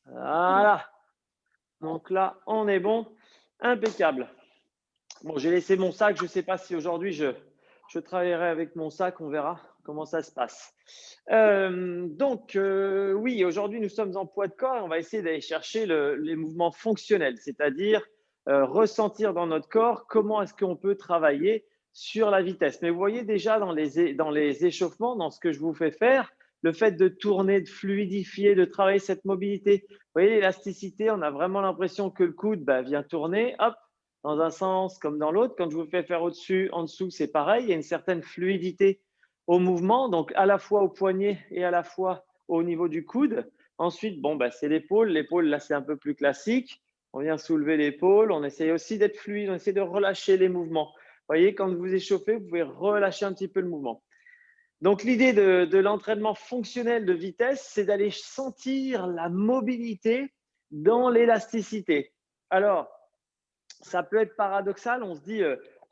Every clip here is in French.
Voilà. Donc là, on est bon. Impeccable. Bon, j'ai laissé mon sac. Je ne sais pas si aujourd'hui je travaillerai avec mon sac. On verra comment ça se passe. Oui, aujourd'hui, nous sommes en poids de corps et on va essayer d'aller chercher les mouvements fonctionnels, c'est-à-dire ressentir dans notre corps comment est-ce qu'on peut travailler sur la vitesse. Mais vous voyez déjà dans les échauffements, dans ce que je vous fais faire, le fait de tourner, de fluidifier, de travailler cette mobilité. Vous voyez l'élasticité, on a vraiment l'impression que le coude vient tourner, hop, dans un sens comme dans l'autre. Quand je vous fais faire au-dessus, en dessous, c'est pareil, il y a une certaine fluidité au mouvement, donc à la fois au poignet et à la fois au niveau du coude. Ensuite, c'est l'épaule. L'épaule, là, c'est un peu plus classique. On vient soulever l'épaule. On essaye aussi d'être fluide. On essaie de relâcher les mouvements. Vous voyez, quand vous échauffez, vous pouvez relâcher un petit peu le mouvement. Donc, l'idée de l'entraînement fonctionnel de vitesse, c'est d'aller sentir la mobilité dans l'élasticité. Alors, ça peut être paradoxal. On se dit,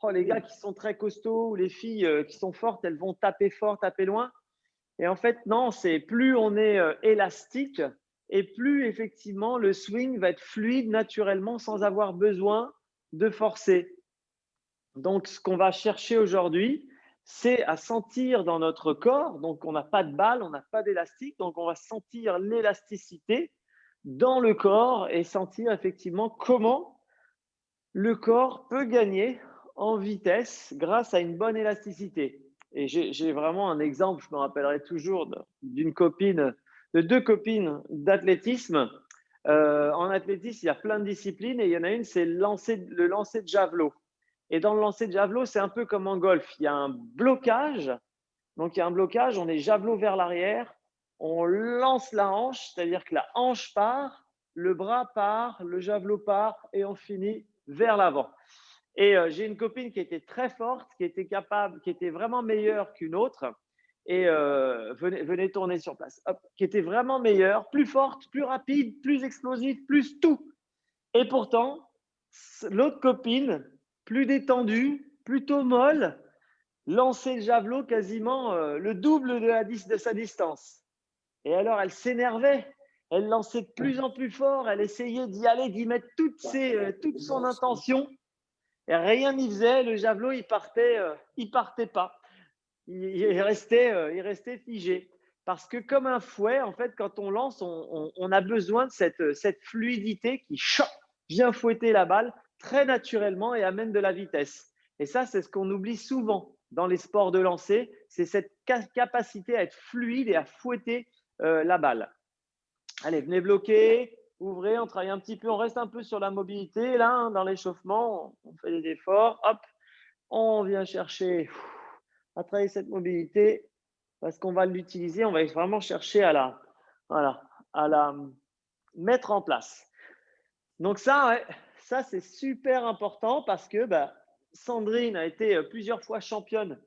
oh, les gars qui sont très costauds ou les filles qui sont fortes, elles vont taper fort, taper loin. Et en fait, non, c'est plus on est élastique et plus effectivement le swing va être fluide naturellement sans avoir besoin de forcer. Donc, ce qu'on va chercher aujourd'hui, c'est à sentir dans notre corps. Donc, on n'a pas de balle, on n'a pas d'élastique. Donc, on va sentir l'élasticité dans le corps et sentir effectivement comment le corps peut gagner en vitesse grâce à une bonne élasticité. Et j'ai vraiment un exemple, je me rappellerai toujours d'une copine, de deux copines d'athlétisme. En athlétisme, il y a plein de disciplines et il y en a une, c'est le lancer de javelot. Et dans le lancer de javelot, c'est un peu comme en golf. Il y a un blocage. Donc, il y a un blocage, on est javelot vers l'arrière, on lance la hanche, c'est-à-dire que la hanche part, le bras part, le javelot part et on finit vers l'avant. Et j'ai une copine qui était très forte, qui était capable, qui était vraiment meilleure qu'une autre. Et venez tourner sur place. Hop, qui était vraiment meilleure, plus forte, plus rapide, plus explosive, plus tout. Et pourtant, l'autre copine, plus détendue, plutôt molle, lançait le javelot quasiment le double de sa distance. Et alors, elle s'énervait. Elle lançait de plus en plus fort. Elle essayait d'y aller, d'y mettre toute son intention. Et rien n'y faisait. Le javelot, il partait pas. Il restait figé. Parce que comme un fouet, en fait, quand on lance, on a besoin de cette fluidité qui vient fouetter la balle très naturellement et amène de la vitesse. Et ça, c'est ce qu'on oublie souvent dans les sports de lancer, c'est cette capacité à être fluide et à fouetter la balle. Allez, venez bloquer, ouvrez, on travaille un petit peu, on reste un peu sur la mobilité là, hein, dans l'échauffement, on fait des efforts, hop, on vient chercher à travailler cette mobilité parce qu'on va l'utiliser, on va vraiment chercher voilà, à la mettre en place. Donc ça, ouais, ça c'est super important parce que Sandrine a été plusieurs fois championne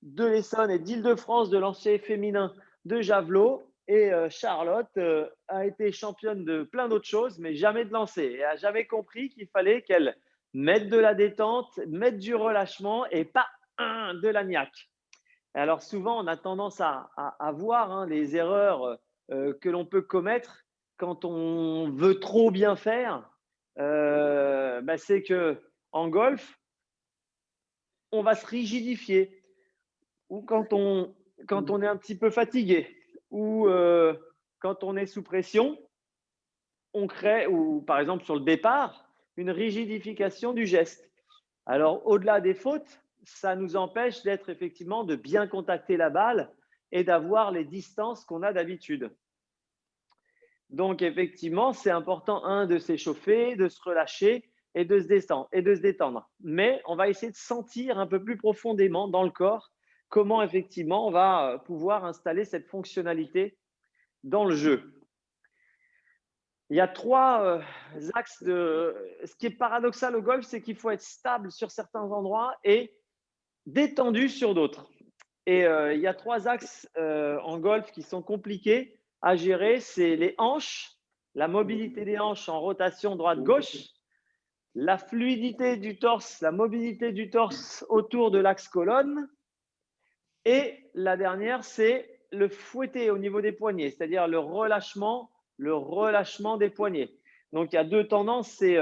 de l'Essonne et d'Île-de-France de lancer féminin de javelot. Et Charlotte a été championne de plein d'autres choses, mais jamais de lancer. Et a jamais compris qu'il fallait qu'elle mette de la détente, mette du relâchement et pas de la niaque. Et alors souvent, on a tendance à voir les erreurs que l'on peut commettre quand on veut trop bien faire. C'est que en golf, on va se rigidifier ou quand on est un petit peu fatigué ou quand on est sous pression, on crée, ou par exemple sur le départ, une rigidification du geste. Alors, au-delà des fautes, ça nous empêche d'être effectivement de bien contacter la balle et d'avoir les distances qu'on a d'habitude. Donc, effectivement, c'est important, de s'échauffer, de se relâcher et de se détendre. Mais on va essayer de sentir un peu plus profondément dans le corps comment effectivement on va pouvoir installer cette fonctionnalité dans le jeu. Il y a trois axes de… Ce qui est paradoxal au golf, c'est qu'il faut être stable sur certains endroits et détendu sur d'autres. Et il y a trois axes en golf qui sont compliqués à gérer. C'est les hanches, la mobilité des hanches en rotation droite-gauche, la fluidité du torse, la mobilité du torse autour de l'axe colonne. Et la dernière, c'est le fouetter au niveau des poignets, c'est-à-dire le relâchement, le relâchement des poignets. Donc, il y a deux tendances. C'est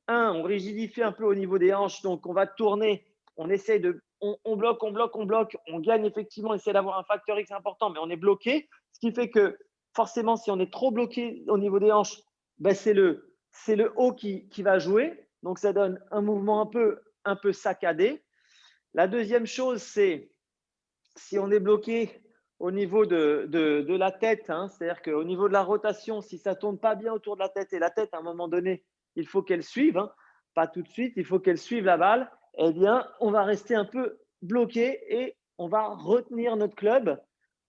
on rigidifie un peu au niveau des hanches. Donc, on va tourner. On essaie de, on bloque, on bloque, on bloque. On gagne effectivement, on essaie d'avoir un facteur X important, mais on est bloqué. Ce qui fait que forcément, si on est trop bloqué au niveau des hanches, ben c'est le haut qui va jouer. Donc, ça donne un mouvement un peu saccadé. La deuxième chose, c'est si on est bloqué au niveau de la tête, hein, c'est-à-dire qu'au niveau de la rotation, si ça ne tourne pas bien autour de la tête, et la tête, à un moment donné, il faut qu'elle suive, hein, pas tout de suite, il faut qu'elle suive la balle, eh bien, on va rester un peu bloqué et on va retenir notre club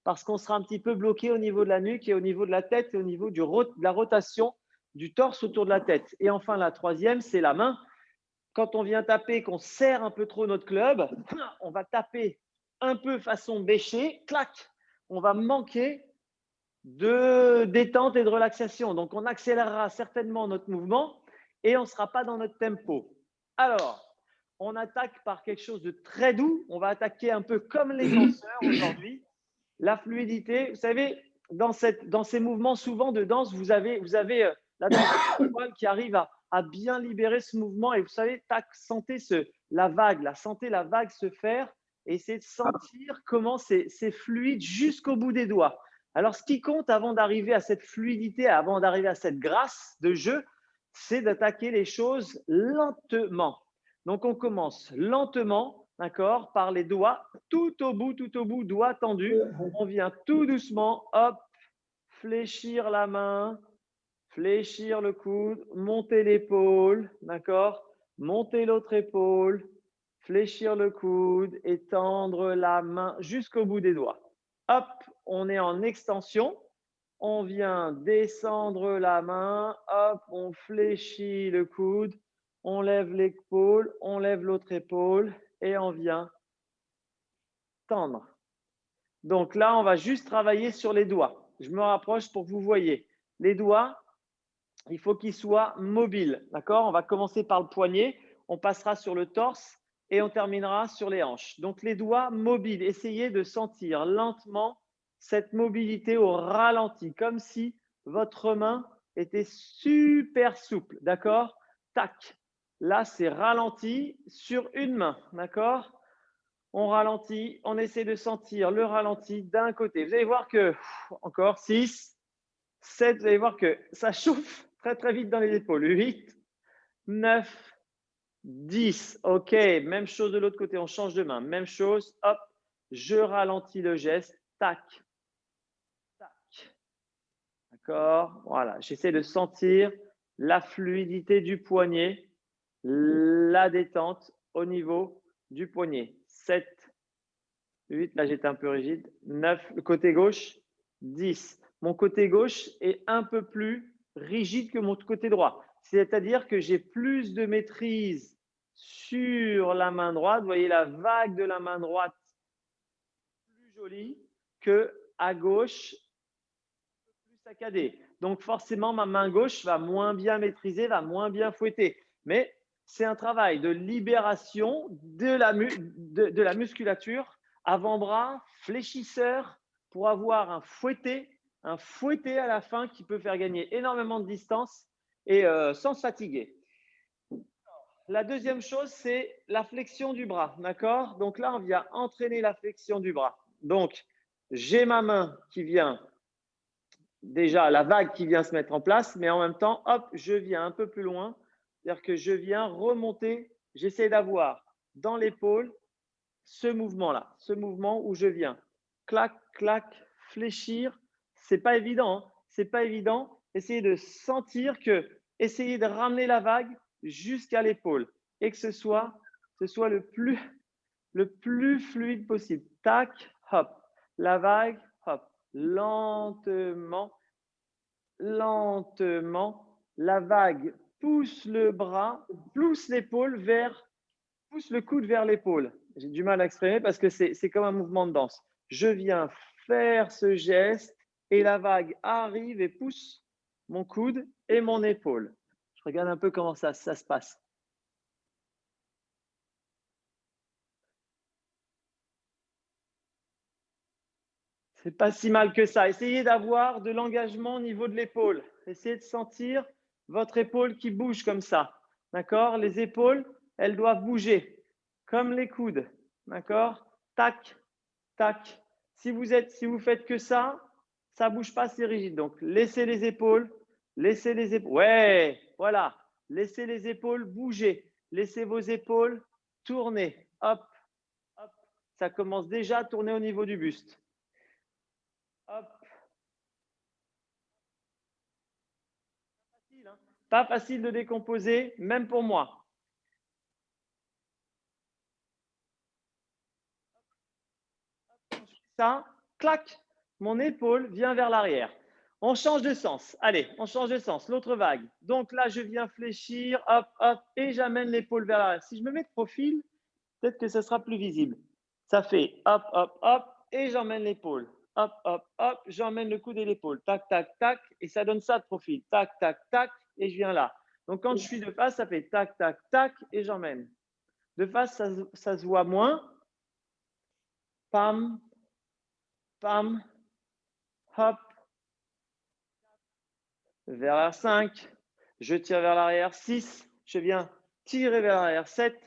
parce qu'on sera un petit peu bloqué au niveau de la nuque et au niveau de la tête et au niveau de la rotation du torse autour de la tête. Et enfin, la troisième, c'est la main. Quand on vient taper, qu'on serre un peu trop notre club, on va taper un peu façon bêcher, clac, on va manquer de détente et de relaxation. Donc, on accélérera certainement notre mouvement et on ne sera pas dans notre tempo. Alors, on attaque par quelque chose de très doux. On va attaquer un peu comme les danseurs aujourd'hui. La fluidité, vous savez, dans ces mouvements souvent de danse, vous avez la danse qui arrive à bien libérer ce mouvement et vous savez, tac, sentez la vague, sentez la vague se faire et essayez de sentir comment c'est fluide jusqu'au bout des doigts. Alors, ce qui compte avant d'arriver à cette fluidité, avant d'arriver à cette grâce de jeu, c'est d'attaquer les choses lentement. Donc, on commence lentement, d'accord, par les doigts, tout au bout, doigts tendus. On vient tout doucement, hop, fléchir la main, fléchir le coude, monter l'épaule, d'accord, monter l'autre épaule, fléchir le coude et tendre la main jusqu'au bout des doigts. Hop, on est en extension. On vient descendre la main, hop, on fléchit le coude, on lève l'épaule, on lève l'autre épaule et on vient tendre. Donc là, on va juste travailler sur les doigts. Je me rapproche pour que vous voyez. Les doigts, il faut qu'ils soient mobiles. D'accord? On va commencer par le poignet, on passera sur le torse et on terminera sur les hanches. Donc les doigts mobiles, essayez de sentir lentement cette mobilité au ralenti, comme si votre main était super souple. D'accord? Tac. Là, c'est ralenti sur une main. D'accord? On ralentit, on essaie de sentir le ralenti d'un côté. Vous allez voir que, encore 6, 7, vous allez voir que ça chauffe très très vite dans les épaules. 8, 9, 10. OK, même chose de l'autre côté, on change de main. Même chose, hop, je ralentis le geste. Tac, tac. D'accord? Voilà, j'essaie de sentir la fluidité du poignet, la détente au niveau du poignet. 7, 8, là j'étais un peu rigide. 9, le côté gauche. 10. Mon côté gauche est un peu plus rigide que mon côté droit. C'est-à-dire que j'ai plus de maîtrise sur la main droite. Vous voyez la vague de la main droite plus jolie que à gauche, plus saccadée. Donc forcément, ma main gauche va moins bien maîtriser, va moins bien fouetter. Mais c'est un travail de libération de la musculature avant-bras, fléchisseur, pour avoir un fouetté à la fin qui peut faire gagner énormément de distance et sans se fatiguer. La deuxième chose, c'est la flexion du bras. D'accord? Donc là, on vient entraîner la flexion du bras. Donc, j'ai ma main qui vient, déjà la vague qui vient se mettre en place, mais en même temps, hop, je viens un peu plus loin. C'est-à-dire que je viens remonter, j'essaie d'avoir dans l'épaule ce mouvement-là, ce mouvement où je viens clac, clac, fléchir. C'est pas évident, hein, c'est pas évident. Essayez de sentir que, essayez de ramener la vague jusqu'à l'épaule et que ce soit le plus fluide possible. Tac, hop, la vague, hop, lentement, lentement. La vague pousse le bras, pousse l'épaule pousse le coude vers l'épaule. J'ai du mal à exprimer parce que c'est comme un mouvement de danse. Je viens faire ce geste et la vague arrive et pousse mon coude et mon épaule. Je regarde un peu comment ça se passe. C'est pas si mal que ça. Essayez d'avoir de l'engagement au niveau de l'épaule. Essayez de sentir votre épaule qui bouge comme ça. D'accord? Les épaules, elles doivent bouger comme les coudes. D'accord? Tac, tac. Si vous faites que ça ne bouge pas, c'est rigide. Donc, laissez les épaules, laissez les épaules. Ouais, voilà. Laissez les épaules bouger. Laissez vos épaules tourner. Hop, hop. Ça commence déjà à tourner au niveau du buste. Hop. Pas facile de décomposer, même pour moi. Ça, clac, mon épaule vient vers l'arrière. On change de sens. Allez, on change de sens. L'autre vague. Donc là, je viens fléchir, hop, hop, et j'amène l'épaule vers l'arrière. Si je me mets de profil, peut-être que ce sera plus visible. Ça fait hop, hop, hop, et j'emmène l'épaule. Hop, hop, hop, j'emmène le coude et l'épaule. Tac, tac, tac, et ça donne ça de profil. Tac, tac, tac, et je viens là. Donc quand je suis de face, ça fait tac, tac, tac, et j'emmène. De face, ça se voit moins. Pam, pam, hop, vers la 5, je tire vers l'arrière, 6, je viens tirer vers l'arrière, 7,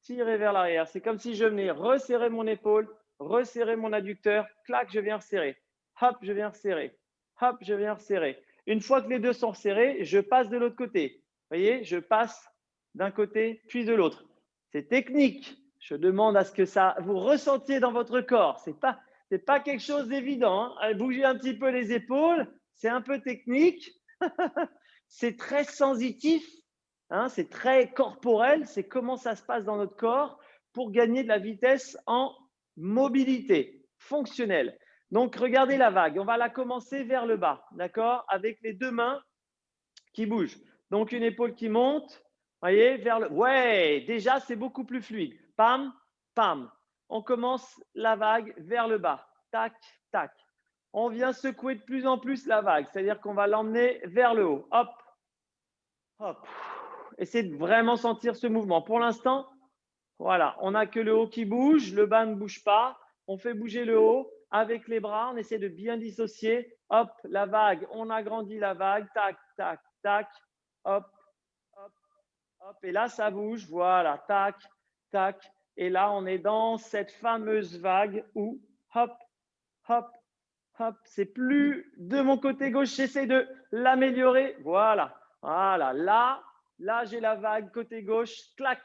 tirer vers l'arrière. C'est comme si je venais resserrer mon épaule, resserrer mon adducteur, clac, je viens resserrer. Hop, je viens resserrer. Hop, je viens resserrer. Une fois que les deux sont serrés, je passe de l'autre côté. Vous voyez, je passe d'un côté puis de l'autre. C'est technique. Je demande à ce que ça vous ressentiez dans votre corps. C'est pas quelque chose d'évident. Hein. Bougez un petit peu les épaules, c'est un peu technique. C'est très sensitif, hein, c'est très corporel, c'est comment ça se passe dans notre corps pour gagner de la vitesse en mobilité fonctionnelle. Donc, regardez la vague. On va la commencer vers le bas, d'accord? Avec les deux mains qui bougent. Donc, une épaule qui monte, voyez, vers le… Ouais, déjà, c'est beaucoup plus fluide. Pam, pam. On commence la vague vers le bas. Tac, tac. On vient secouer de plus en plus la vague, c'est-à-dire qu'on va l'emmener vers le haut. Hop, hop. Essayez de vraiment sentir ce mouvement. Pour l'instant, voilà, on n'a que le haut qui bouge, le bas ne bouge pas. On fait bouger le haut avec les bras, on essaie de bien dissocier. Hop, la vague, on agrandit la vague. Tac, tac, tac. Hop, hop, hop. Et là, ça bouge. Voilà, tac, tac. Et là, on est dans cette fameuse vague où, hop, hop, hop, c'est plus de mon côté gauche, j'essaie de l'améliorer. Voilà, voilà. Là, j'ai la vague côté gauche. Clac,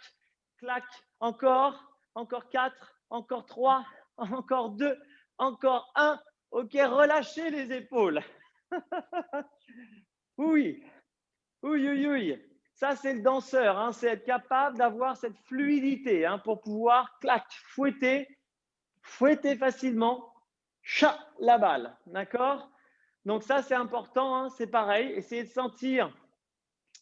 clac. Encore 4, encore 3, encore 2, encore 1. Ok, relâchez les épaules. Oui, oui, oui, oui. Ça, c'est le danseur. Hein. C'est être capable d'avoir cette fluidité hein, pour pouvoir, clac, fouetter facilement la balle. D'accord? Donc ça, c'est important. Hein, c'est pareil. Essayez de sentir.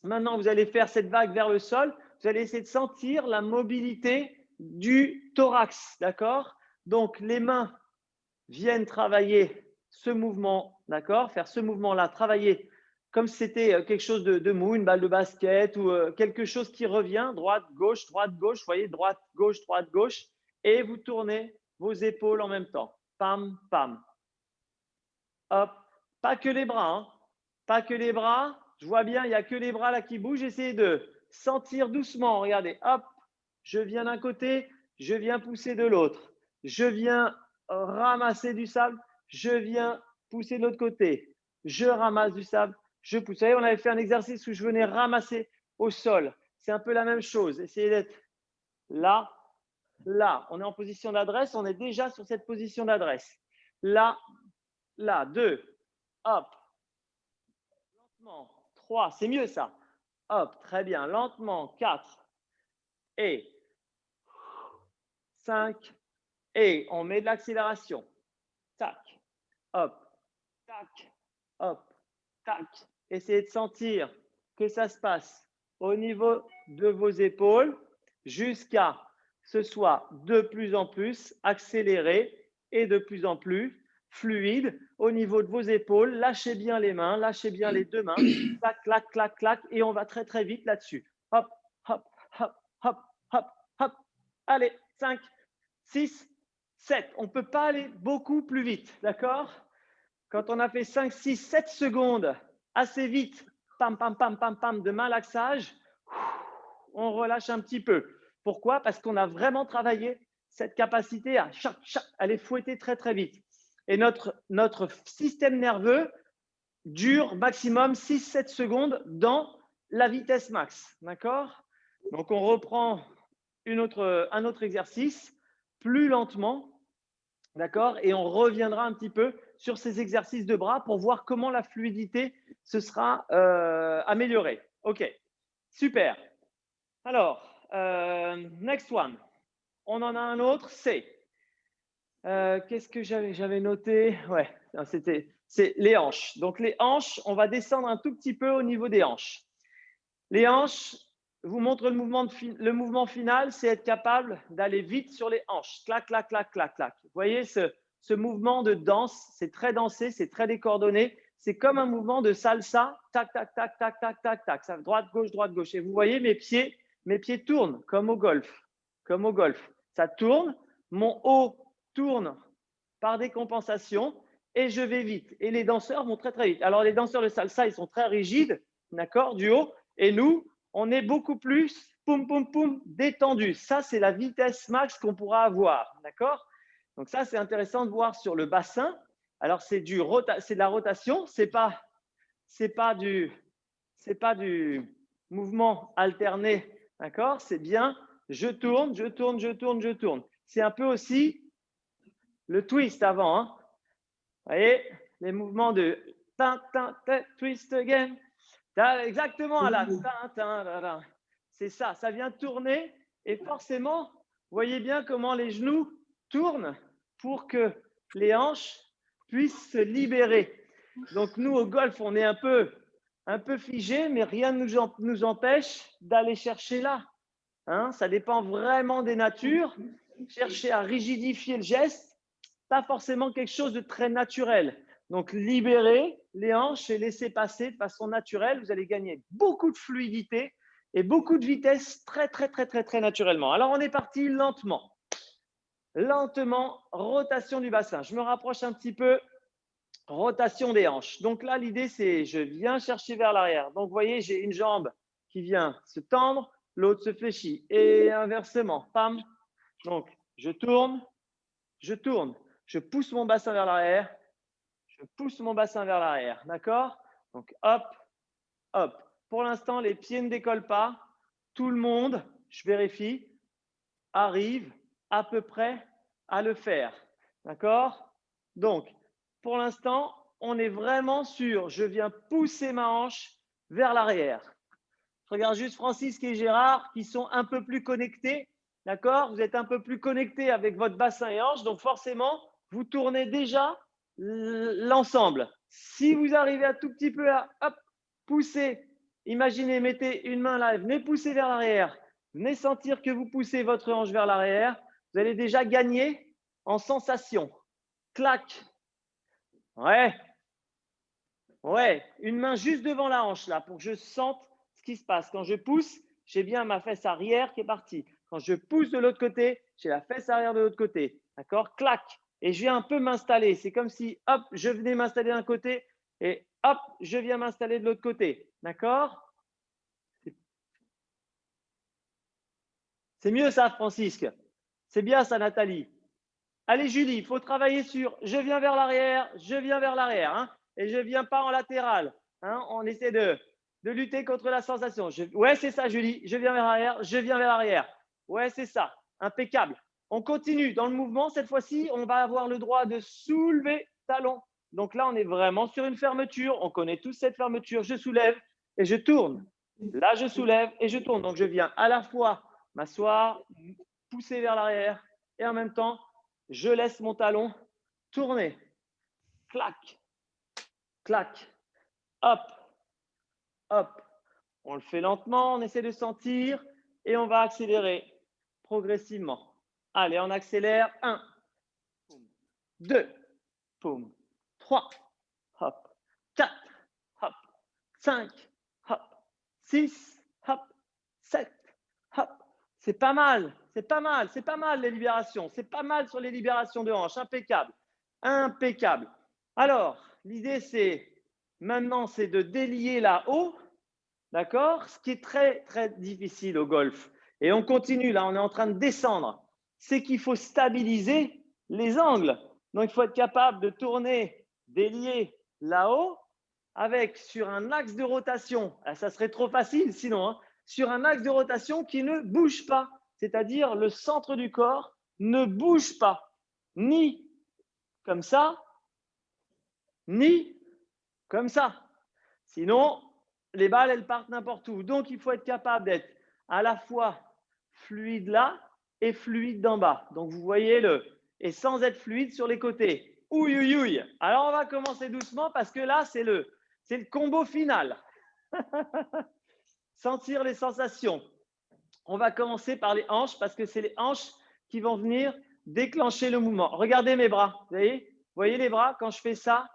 Maintenant, vous allez faire cette vague vers le sol. Vous allez essayer de sentir la mobilité du thorax. D'accord? Donc, les mains viennent travailler ce mouvement. D'accord? Faire ce mouvement-là. Travailler comme si c'était quelque chose de mou, une balle de basket ou quelque chose qui revient. Droite, gauche, droite, gauche. Vous voyez, droite, gauche. Et vous tournez vos épaules en même temps. Pam, pam. Hop. Pas que les bras. Hein. Pas que les bras. Je vois bien, il n'y a que les bras là qui bougent. Essayez de sentir doucement. Regardez. Hop. Je viens d'un côté. Je viens pousser de l'autre. Je viens ramasser du sable. Je viens pousser de l'autre côté. Je ramasse du sable. Je pousse. Vous savez, on avait fait un exercice où je venais ramasser au sol. C'est un peu la même chose. Essayez d'être là. Là, on est en position d'adresse, on est déjà sur cette position d'adresse. Là, là, 2, hop, lentement, 3, c'est mieux ça. Hop, très bien, lentement, 4 et 5 et on met de l'accélération. Tac, hop, tac, hop, tac. Essayez de sentir que ça se passe au niveau de vos épaules jusqu'à ce soit de plus en plus accéléré et de plus en plus fluide au niveau de vos épaules. Lâchez bien les mains, lâchez bien les deux mains. Clac, clac, clac, clac. Et on va très, très vite là-dessus. Hop, hop, hop, hop, hop, hop. Allez, 5, 6, 7. On ne peut pas aller beaucoup plus vite, d'accord? Quand on a fait 5, 6, 7 secondes assez vite, pam, pam, pam, pam, pam, de malaxage, on relâche un petit peu. Pourquoi? Parce qu'on a vraiment travaillé cette capacité à aller fouetter très, très vite. Et notre système nerveux dure maximum 6-7 secondes dans la vitesse max. D'accord? Donc, on reprend un autre exercice plus lentement. D'accord? Et on reviendra un petit peu sur ces exercices de bras pour voir comment la fluidité se sera améliorée. OK, super. Alors, next one. On en a un autre, qu'est-ce que j'avais noté? Ouais, c'est les hanches. Donc, les hanches, on va descendre un tout petit peu au niveau des hanches. Les hanches, je vous montre le mouvement final, c'est être capable d'aller vite sur les hanches. Clac, clac, clac, clac, clac. Vous voyez ce mouvement de danse, c'est très dansé, c'est très décoordonné. C'est comme un mouvement de salsa. Tac, tac, tac, tac, tac, tac, tac. Ça, droite, gauche, droite, gauche. Et vous voyez, mes pieds tournent comme au golf. Comme au golf. Ça tourne. Mon haut tourne par des compensations et je vais vite. Et les danseurs vont très, très vite. Alors, les danseurs de salsa, ils sont très rigides, d'accord, du haut. Et nous, on est beaucoup plus poum, poum, poum, détendu. Ça, c'est la vitesse max qu'on pourra avoir. D'accord? Donc, ça, c'est intéressant de voir sur le bassin. Alors, c'est de la rotation. C'est pas du mouvement alterné. D'accord? C'est bien. Je tourne, je tourne, je tourne, je tourne. C'est un peu aussi le twist avant. Hein? Vous voyez? Les mouvements de twist again. Exactement, Alan. C'est ça, ça vient tourner et forcément, vous voyez bien comment les genoux tournent pour que les hanches puissent se libérer. Donc nous, au golf, on est un peu figé, mais rien ne nous empêche d'aller chercher là. Hein, ça dépend vraiment des natures. Chercher à rigidifier le geste, pas forcément quelque chose de très naturel. Donc, libérez les hanches et laissez passer de façon naturelle. Vous allez gagner beaucoup de fluidité et beaucoup de vitesse très, très, très, très, très naturellement. Alors, on est parti lentement. Lentement, rotation du bassin. Je me rapproche un petit peu. Rotation des hanches. Donc là, l'idée, c'est je viens chercher vers l'arrière. Donc, vous voyez, j'ai une jambe qui vient se tendre, l'autre se fléchit. Et inversement, pam. Donc, je tourne, je pousse mon bassin vers l'arrière, je pousse mon bassin vers l'arrière, d'accord? Donc, hop, hop. Pour l'instant, les pieds ne décollent pas. Tout le monde, je vérifie, arrive à peu près à le faire, d'accord? Donc, pour l'instant, on est vraiment sur je viens pousser ma hanche vers l'arrière. Je regarde juste Francis et Gérard qui sont un peu plus connectés, d'accord? Vous êtes un peu plus connectés avec votre bassin et hanche, donc forcément, vous tournez déjà l'ensemble. Si vous arrivez un tout petit peu à pousser, imaginez, mettez une main là, venez pousser vers l'arrière, venez sentir que vous poussez votre hanche vers l'arrière, vous allez déjà gagner en sensation. Clac. Ouais. Ouais, une main juste devant la hanche là pour que je sente ce qui se passe. Quand je pousse, j'ai bien ma fesse arrière qui est partie. Quand je pousse de l'autre côté, j'ai la fesse arrière de l'autre côté. D'accord? Clac. Et je viens un peu m'installer. C'est comme si, hop, je venais m'installer d'un côté et hop, je viens m'installer de l'autre côté. D'accord? C'est mieux ça, Francisque. C'est bien ça, Nathalie. Allez, Julie, il faut travailler sur je viens vers l'arrière, je viens vers l'arrière. Hein, et je ne viens pas en latéral. Hein, on essaie de lutter contre la sensation. Ouais, c'est ça, Julie. Je viens vers l'arrière, je viens vers l'arrière. Ouais, c'est ça. Impeccable. On continue dans le mouvement. Cette fois-ci, on va avoir le droit de soulever talon. Donc là, on est vraiment sur une fermeture. On connaît tous cette fermeture. Je soulève et je tourne. Là, je soulève et je tourne. Donc, je viens à la fois m'asseoir, pousser vers l'arrière et en même temps, je laisse mon talon tourner. Clac, clac, hop, hop. On le fait lentement, on essaie de sentir et on va accélérer progressivement. Allez, on accélère. 1, 2, 3, hop, 4, hop, 5, hop, 6, hop, 7, hop. C'est pas mal, c'est pas mal, c'est pas mal les libérations. C'est pas mal sur les libérations de hanches. Impeccable, impeccable. Alors, l'idée c'est maintenant, c'est de délier là-haut, d'accord? Ce qui est très, très difficile au golf. Et on continue, là, on est en train de descendre. C'est qu'il faut stabiliser les angles. Donc, il faut être capable de tourner, délier là-haut, avec sur un axe de rotation. Ah, ça serait trop facile sinon, hein, sur un axe de rotation qui ne bouge pas. C'est-à-dire le centre du corps ne bouge pas, ni comme ça, ni comme ça. Sinon, les balles, elles partent n'importe où. Donc, il faut être capable d'être à la fois fluide là et fluide d'en bas. Donc, vous voyez et sans être fluide sur les côtés. Ouïe, ouïe, ouïe. Alors, on va commencer doucement parce que là, c'est le combo final. Sentir les sensations. On va commencer par les hanches parce que c'est les hanches qui vont venir déclencher le mouvement. Regardez mes bras. Vous voyez les bras quand je fais ça?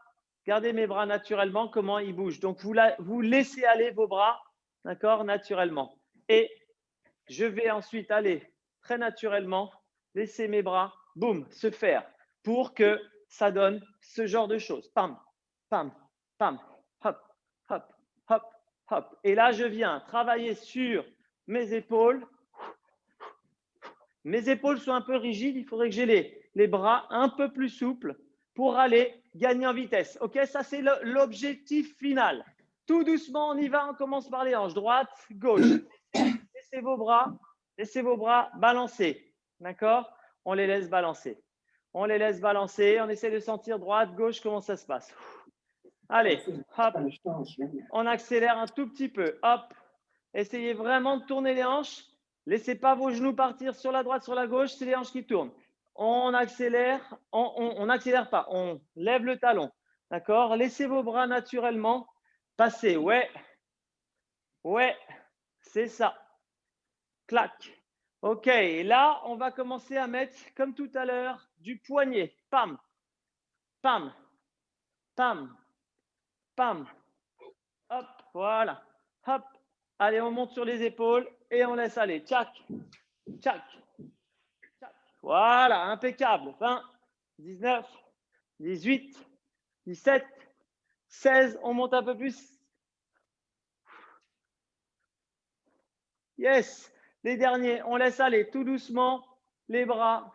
Regardez mes bras naturellement, comment ils bougent. Donc, vous laissez aller vos bras, d'accord, naturellement. Et je vais ensuite aller très naturellement, laisser mes bras, boum, se faire pour que ça donne ce genre de choses. Pam, pam, pam, hop, hop, hop, hop. Et là, je viens travailler sur mes épaules. Mes épaules sont un peu rigides, il faudrait que j'ai les bras un peu plus souples pour aller gagner en vitesse. Ok, ça c'est l'objectif final. Tout doucement, on y va, on commence par les hanches, droite, gauche. Laissez vos bras balancer. D'accord? On les laisse balancer. On les laisse balancer, on essaie de sentir droite, gauche, comment ça se passe. Allez, hop, on accélère un tout petit peu. Hop, essayez vraiment de tourner les hanches. Laissez pas vos genoux partir sur la droite, sur la gauche, c'est les hanches qui tournent. On accélère, on n'accélère pas, on lève le talon. D'accord? Laissez vos bras naturellement passer. Ouais, ouais, c'est ça. Clac. OK, et là, on va commencer à mettre, comme tout à l'heure, du poignet. Pam, pam, pam, pam. Hop, voilà. Hop. Allez, on monte sur les épaules et on laisse aller. Tchac, tchac, tchac. Voilà, impeccable. 20, 19, 18, 17, 16. On monte un peu plus. Yes. Les derniers, on laisse aller tout doucement les bras.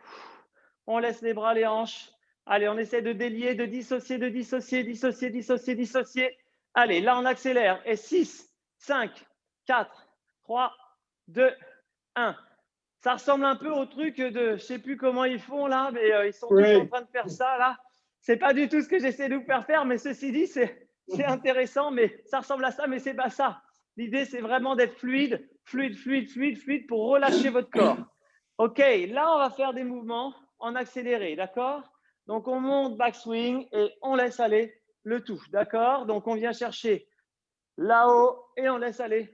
On laisse les bras, les hanches. Allez, on essaie de délier, de dissocier, dissocier. Allez, là, on accélère. Et 6, 5, 4, 3, 2, 1. Ça ressemble un peu au truc de, je ne sais plus comment ils font là, mais ils sont tous en train de faire ça là. Ce n'est pas du tout ce que j'essaie de vous faire faire, mais ceci dit, c'est intéressant, mais ça ressemble à ça, mais ce n'est pas ça. L'idée, c'est vraiment d'être fluide pour relâcher votre corps. OK, là, on va faire des mouvements en accéléré, d'accord? Donc, on monte backswing et on laisse aller le tout, d'accord? Donc, on vient chercher là-haut et on laisse aller.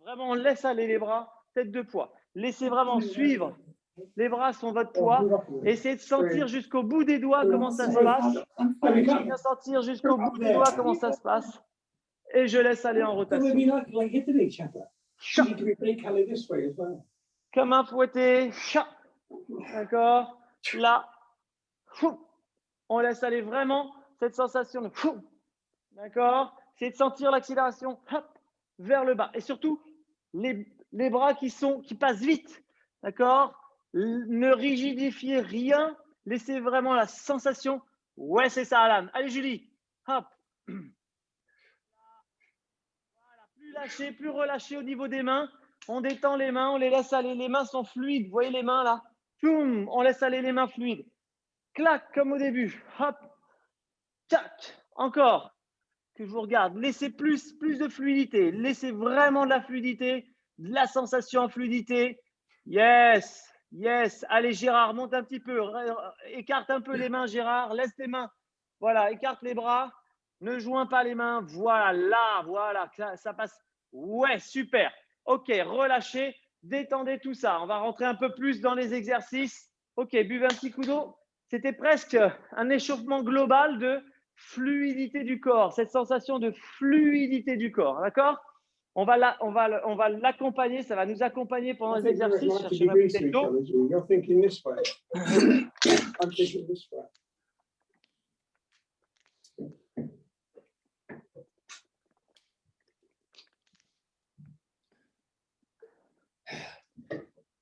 Vraiment, on laisse aller les bras, tête de poids. Laissez vraiment suivre. Les bras sont votre poids. Essayez de sentir jusqu'au bout des doigts comment ça se passe. Je viens sentir jusqu'au bout des doigts comment ça se passe. Et je laisse aller en rotation. Comme un fouetté. D'accord? Là. On laisse aller vraiment cette sensation de. D'accord? C'est de sentir l'accélération vers le bas. Et surtout, les bras qui passent vite. D'accord? Ne rigidifiez rien. Laissez vraiment la sensation. Ouais, c'est ça, Alan. Allez, Julie. Hop. Voilà. Plus lâché, plus relâché au niveau des mains. On détend les mains, on les laisse aller. Les mains sont fluides. Vous voyez les mains là? Boum, on laisse aller les mains fluides. Clac, comme au début. Hop. Tac. Encore. Que je vous regarde. Laissez plus de fluidité. Laissez vraiment de la fluidité, de la sensation en fluidité. Yes, yes. Allez, Gérard, monte un petit peu. Écarte un peu les mains, Gérard. Laisse tes mains. Voilà, écarte les bras. Ne joins pas les mains. Voilà, voilà. Ça passe. Ouais, super. OK, relâchez. Détendez tout ça. On va rentrer un peu plus dans les exercices. OK, buvez un petit coup d'eau. C'était presque un échauffement global de fluidité du corps, cette sensation de fluidité du corps, d'accord? On va l'accompagner, ça va nous accompagner pendant les exercices. Cherchez ma bouteille d'eau.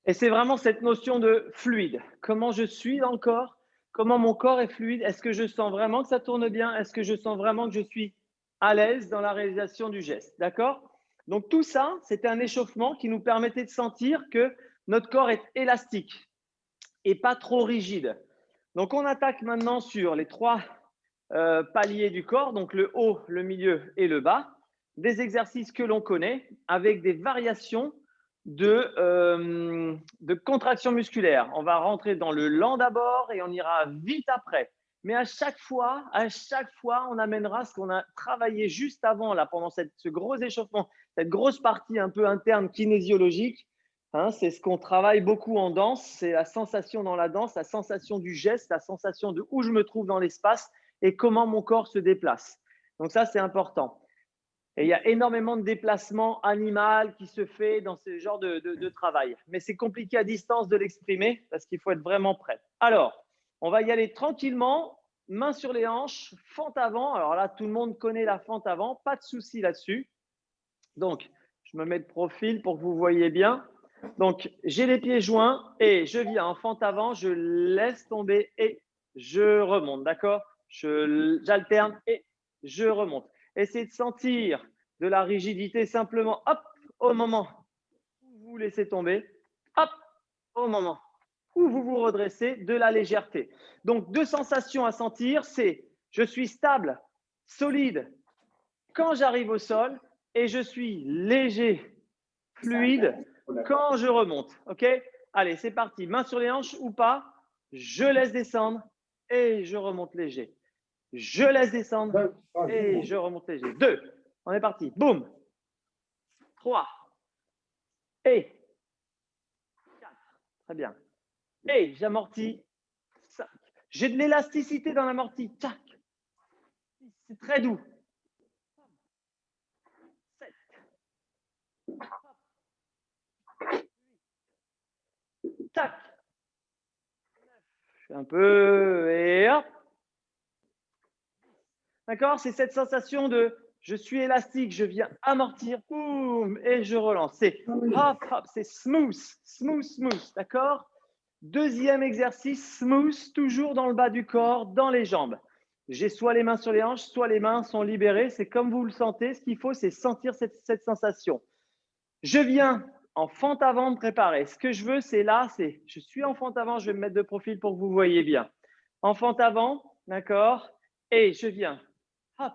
Et c'est vraiment cette notion de fluide. Comment je suis dans le corps? Comment mon corps est fluide? Est-ce que je sens vraiment que ça tourne bien? Est-ce que je sens vraiment que je suis à l'aise dans la réalisation du geste? D'accord? Donc tout ça, c'était un échauffement qui nous permettait de sentir que notre corps est élastique et pas trop rigide. Donc on attaque maintenant sur les trois paliers du corps, donc le haut, le milieu et le bas. Des exercices que l'on connaît avec des variations de contraction musculaire. On va rentrer dans le lent d'abord et on ira vite après. Mais à chaque fois, on amènera ce qu'on a travaillé juste avant, là, pendant ce gros échauffement, cette grosse partie un peu interne kinésiologique. Hein, c'est ce qu'on travaille beaucoup en danse, c'est la sensation dans la danse, la sensation du geste, la sensation de où je me trouve dans l'espace et comment mon corps se déplace. Donc ça, c'est important. Et il y a énormément de déplacements animaux qui se fait dans ce genre de travail. Mais c'est compliqué à distance de l'exprimer parce qu'il faut être vraiment prêt. Alors, on va y aller tranquillement, main sur les hanches, fente avant. Alors là, tout le monde connaît la fente avant, pas de souci là-dessus. Donc, je me mets de profil pour que vous voyez bien. Donc, j'ai les pieds joints et je viens en fente avant, je laisse tomber et je remonte, d'accord? J'alterne et je remonte. Essayez de sentir de la rigidité simplement, hop, au moment où vous laissez tomber, hop, au moment où vous vous redressez, de la légèreté. Donc, deux sensations à sentir, c'est je suis stable, solide quand j'arrive au sol et je suis léger, fluide quand je remonte. OK? Allez, c'est parti. Main sur les hanches ou pas. Je laisse descendre et je remonte léger. Je laisse descendre et je remonte léger. 2. On est parti. Boum. 3. Et 4. Très bien. Et j'amortis. 5. J'ai de l'élasticité dans l'amorti. Tac. C'est très doux. 7. Tac. Je fais un peu et hop. D'accord? C'est cette sensation de je suis élastique, je viens amortir, boum, et je relance. C'est hop, hop, c'est smooth, smooth, smooth. D'accord? Deuxième exercice, smooth, toujours dans le bas du corps, dans les jambes. J'ai soit les mains sur les hanches, soit les mains sont libérées. C'est comme vous le sentez. Ce qu'il faut, c'est sentir cette sensation. Je viens en fente avant me préparer. Ce que je veux, c'est là, c'est je suis en fente avant, je vais me mettre de profil pour que vous voyez bien. En fente avant, d'accord? Et je viens, hop,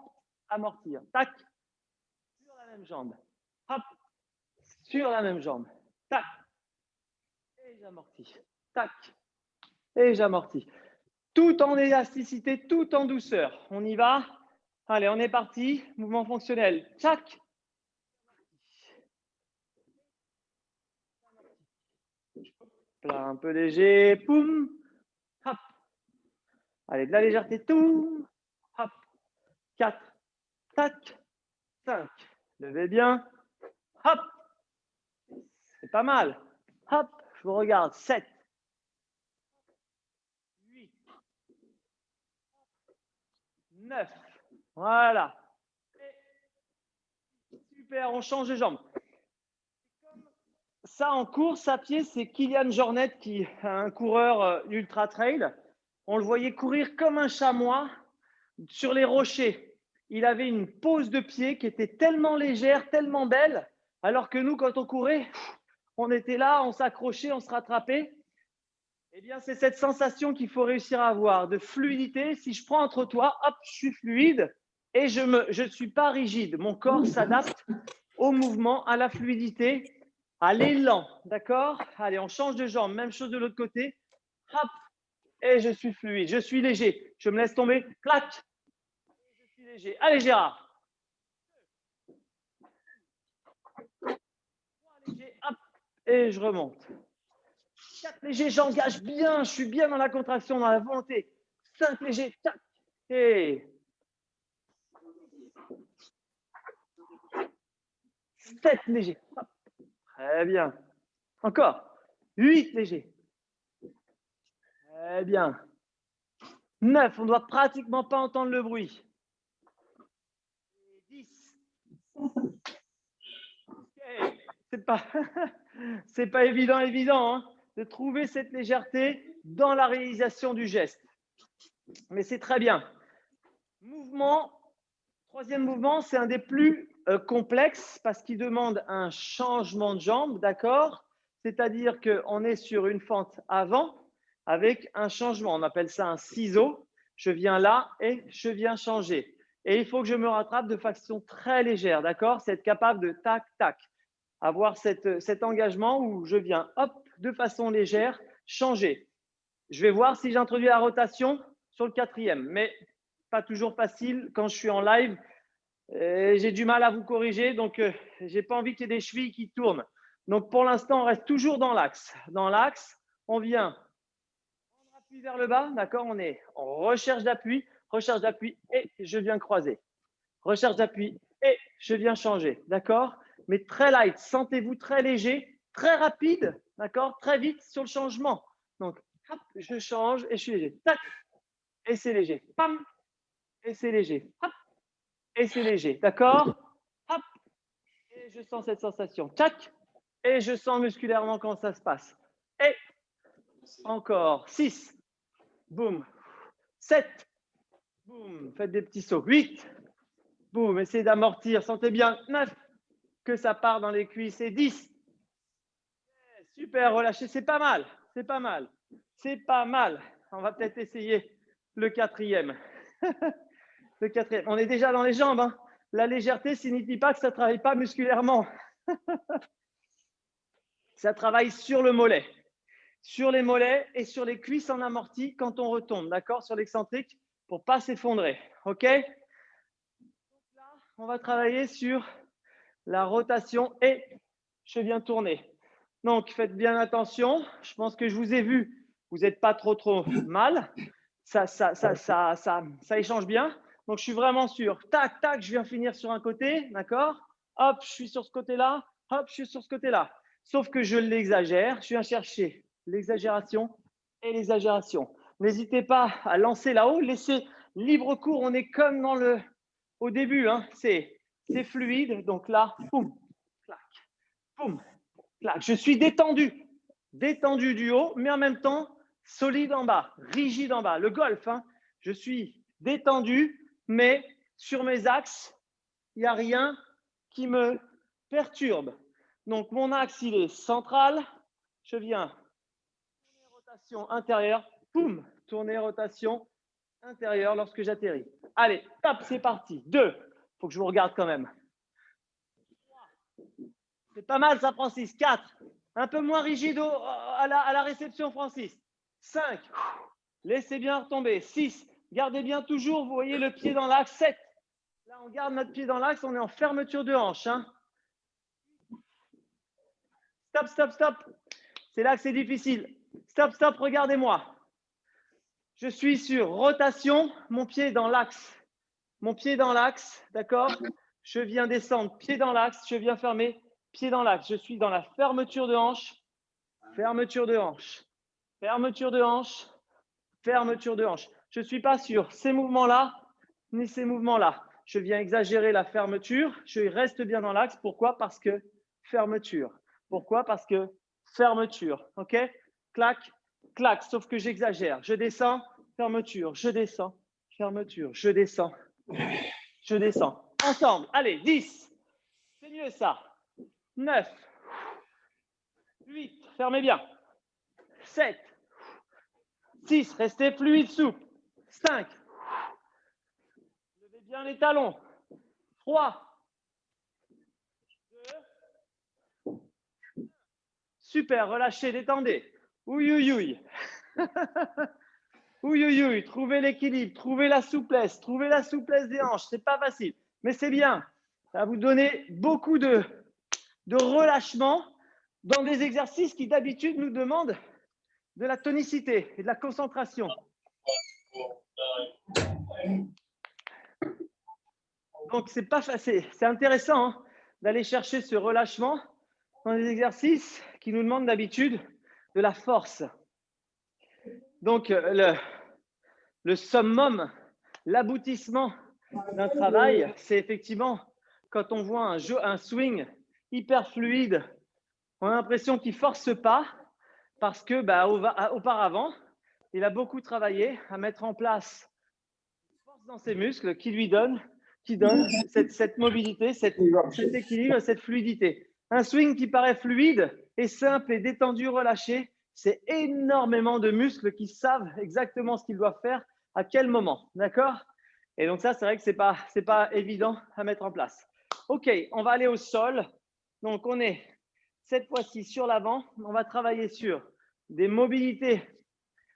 amortir, tac, sur la même jambe, hop, sur la même jambe, tac, et j'amortis, tac, et j'amortis. Tout en élasticité, tout en douceur. On y va? Allez, on est parti. Mouvement fonctionnel. Tac. Là, un peu léger. Poum. Hop. Allez, de la légèreté. Toum. Hop. 4. Tac. 5. Levez bien. Hop. C'est pas mal. Hop. Je vous regarde. 7. 8. 9. Voilà. Super, on change de jambe. Ça, en course à pied, c'est Kylian Jornet, qui est un coureur ultra trail. On le voyait courir comme un chamois sur les rochers. Il avait une pose de pied qui était tellement légère, tellement belle, alors que nous, quand on courait, on était là, on s'accrochait, on se rattrapait. Eh bien, c'est cette sensation qu'il faut réussir à avoir, de fluidité. Si je prends entre toi, hop, je suis fluide et je ne suis pas rigide. Mon corps s'adapte au mouvement, à la fluidité, à l'élan. D'accord? Allez, on change de jambe. Même chose de l'autre côté. Hop, et je suis fluide. Je suis léger. Je me laisse tomber. Clac. Je suis léger. Allez, Gérard. Léger, hop, et je remonte. 4 légers, j'engage bien. Je suis bien dans la contraction, dans la volonté. 5 légers, tac. Et 7 légers. Hop. Très bien. Encore. 8 légers. Très bien. 9, on ne doit pratiquement pas entendre le bruit. 10. Okay. pas, c'est pas évident, hein, de trouver cette légèreté dans la réalisation du geste. Mais c'est très bien. Mouvement, troisième mouvement, c'est un des plus complexes parce qu'il demande un changement de jambe, d'accord? C'est-à-dire qu'on est sur une fente avant avec un changement. On appelle ça un ciseau. Je viens là et je viens changer. Et il faut que je me rattrape de façon très légère, d'accord? C'est être capable de tac, tac. Avoir cet engagement où je viens, hop, de façon légère, changer. Je vais voir si j'introduis la rotation sur le quatrième, mais pas toujours facile quand je suis en live. J'ai du mal à vous corriger, donc je n'ai pas envie qu'il y ait des chevilles qui tournent. Donc pour l'instant, on reste toujours dans l'axe. Dans l'axe, on vient on appuie vers le bas, d'accord? On est en recherche d'appui et je viens croiser. Recherche d'appui et je viens changer, d'accord? Mais très light, sentez-vous très léger, très rapide, d'accord? Très vite sur le changement. Donc, hop, je change et je suis léger. Tac, et c'est léger. Pam, et c'est léger. Hop, et c'est léger, d'accord? Hop, et je sens cette sensation. Tac, et je sens musculairement comment ça se passe. Et encore 6, boum, 7, boum, faites des petits sauts. 8, boum, essayez d'amortir, sentez bien. 9, que ça part dans les cuisses. Et 10, super, relâchez, c'est pas mal, c'est pas mal, c'est pas mal. On va peut-être essayer le quatrième. Le quatrième, on est déjà dans les jambes, hein. La légèreté ne signifie pas que ça ne travaille pas musculairement. Ça travaille sur le mollet, sur les mollets et sur les cuisses en amorti quand on retombe, d'accord? Sur l'excentrique pour ne pas s'effondrer, ok? Donc là, on va travailler sur la rotation et je viens tourner. Donc, faites bien attention. Je pense que je vous ai vu. Vous n'êtes pas trop mal. Ça échange bien. Donc, je suis vraiment sûr. Tac, tac, je viens finir sur un côté. D'accord? Hop, je suis sur ce côté-là. Hop, je suis sur ce côté-là. Sauf que je l'exagère. Je viens chercher l'exagération et l'exagération. N'hésitez pas à lancer là-haut. Laissez libre cours. On est comme au début. Hein. C'est fluide. Donc là, boum, clac, boum, clac. Je suis détendu. Détendu du haut, mais en même temps, solide en bas, rigide en bas. Le golf, hein, je suis détendu, mais sur mes axes, il n'y a rien qui me perturbe. Donc, mon axe, il est central. Je viens tourner rotation intérieure. Boum, tourner rotation intérieure lorsque j'atterris. Allez, top, c'est parti. 2. Il faut que je vous regarde quand même. 3. C'est pas mal ça, Francis. 4. Un peu moins rigide à la réception, Francis. 5. Laissez bien retomber. 6. Gardez bien toujours, vous voyez le pied dans l'axe. 7. Là, on garde notre pied dans l'axe, on est en fermeture de hanche. Hein. Stop, stop, stop. C'est là que c'est difficile. Stop, stop, regardez-moi. Je suis sur rotation, mon pied dans l'axe. Mon pied dans l'axe, d'accord? Je viens descendre, pied dans l'axe, je viens fermer, pied dans l'axe. Je suis dans la fermeture de hanche, fermeture de hanche, fermeture de hanche, fermeture de hanche. Je ne suis pas sur ces mouvements-là, ni ces mouvements-là. Je viens exagérer la fermeture, je reste bien dans l'axe. Pourquoi? Parce que fermeture. Pourquoi? Parce que fermeture. OK? Clac, clac, sauf que j'exagère. Je descends, fermeture, je descends, fermeture, je descends, je descends. Ensemble, allez, 10. C'est mieux ça. 9. 8, fermez bien. 7. 6, restez fluide, souple. 5. Levez bien les talons. 3. 2. Super, relâchez, détendez. Ouïe, ouïe, ouïe. Ouïe, ouïe, ouïe. Trouvez l'équilibre, trouvez la souplesse des hanches. C'est pas facile, mais c'est bien. Ça va vous donner beaucoup de relâchement dans des exercices qui d'habitude nous demandent de la tonicité et de la concentration. Donc, c'est pas facile. C'est intéressant hein, d'aller chercher ce relâchement dans des exercices qui nous demandent d'habitude de la force. Donc, le summum, l'aboutissement d'un travail, c'est effectivement quand on voit un swing hyper fluide On a l'impression qu'il ne force pas parce que auparavant, il a beaucoup travaillé à mettre en place une force dans ses muscles qui donne cette mobilité, cet équilibre, cette fluidité. Un swing qui paraît fluide et simple et détendu, relâché, c'est énormément de muscles qui savent exactement ce qu'ils doivent faire à quel moment. D'accord? Et donc ça, c'est vrai que c'est pas évident à mettre en place. OK, on va aller au sol. Donc, on est cette fois-ci sur l'avant. On va travailler sur des mobilités,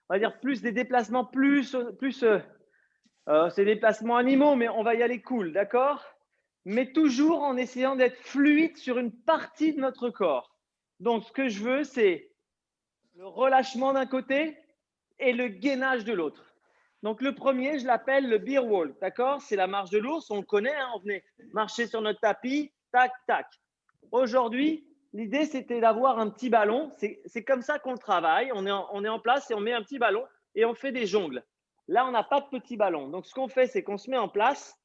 on va dire plus des déplacements, c'est des déplacements animaux, mais on va y aller cool, d'accord? Mais toujours en essayant d'être fluide sur une partie de notre corps. Donc, ce que je veux, c'est le relâchement d'un côté et le gainage de l'autre. Donc, le premier, je l'appelle le beer walk, d'accord? C'est la marche de l'ours, on le connaît, hein, on venait marcher sur notre tapis, tac, tac. Aujourd'hui, l'idée, c'était d'avoir un petit ballon. C'est comme ça qu'on travaille. On est en place et on met un petit ballon et on fait des jongles. Là, on n'a pas de petit ballon. Donc, ce qu'on fait, c'est qu'on se met en place,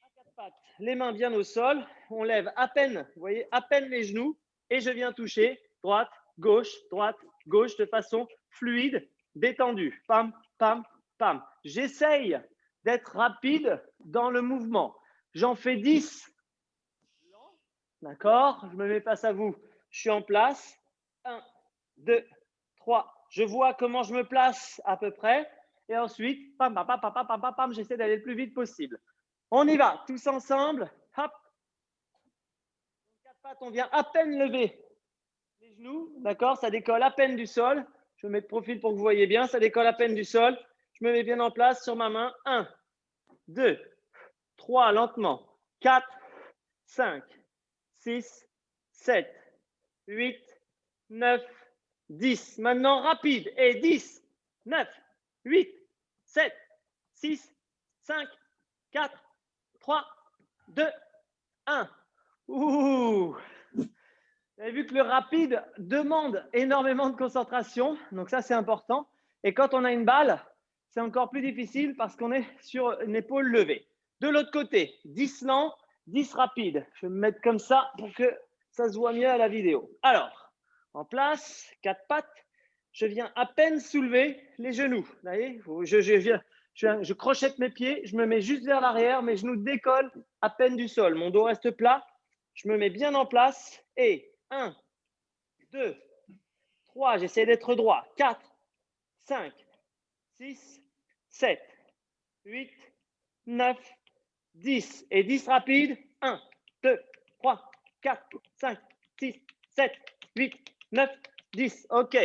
à quatre pattes, les mains bien au sol. On lève à peine, vous voyez, à peine les genoux et je viens toucher droite, gauche, de façon fluide, détendue. Pam, pam, pam. J'essaye d'être rapide dans le mouvement. J'en fais 10. D'accord? Je me mets face à vous. Je suis en place. 1, 2, 3. Je vois comment je me place à peu près. Et ensuite, pam, pam, pam, pam, pam, pam, pam, j'essaie d'aller le plus vite possible. On y va, tous ensemble. Hop. Quatre pattes, on vient à peine lever les genoux. D'accord? Ça décolle à peine du sol. Je me mets de profil pour que vous voyez bien. Ça décolle à peine du sol. Je me mets bien en place sur ma main. 1, 2, 3, lentement. 4, 5, 6, 7, 8, 9, 10. Maintenant, rapide. Et 10, 9, 8, 7, 6, 5, 4, 3, 2, 1. Ouh! Vous avez vu que le rapide demande énormément de concentration. Donc ça, c'est important. Et quand on a une balle, c'est encore plus difficile parce qu'on est sur une épaule levée. De l'autre côté, 10 lents, 10 rapides. Je vais me mettre comme ça pour que ça se voit mieux à la vidéo. Alors, en place, 4 pattes. Je viens à peine soulever les genoux. Vous voyez, je crochette mes pieds, je me mets juste vers l'arrière, mes genoux décollent à peine du sol. Mon dos reste plat. Je me mets bien en place et 1, 2, 3, j'essaie d'être droit. 4, 5, 6, 7, 8, 9, 10. Et 10 rapides. 1, 2, 3, 4, 5, 6, 7, 8, 9, 10. OK.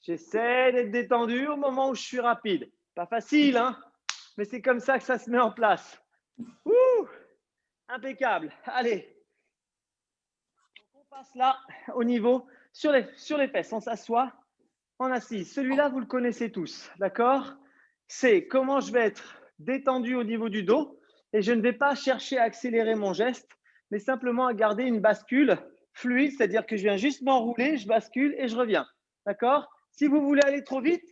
J'essaie d'être détendu au moment où je suis rapide. Pas facile, hein? Mais c'est comme ça que ça se met en place. Ouh! Impeccable. Allez. On passe là au niveau sur les fesses. On s'assoit en assise. Celui-là, vous le connaissez tous, d'accord? C'est comment je vais être détendu au niveau du dos et je ne vais pas chercher à accélérer mon geste, mais simplement à garder une bascule fluide, c'est-à-dire que je viens juste m'enrouler, je bascule et je reviens, d'accord? Si vous voulez aller trop vite,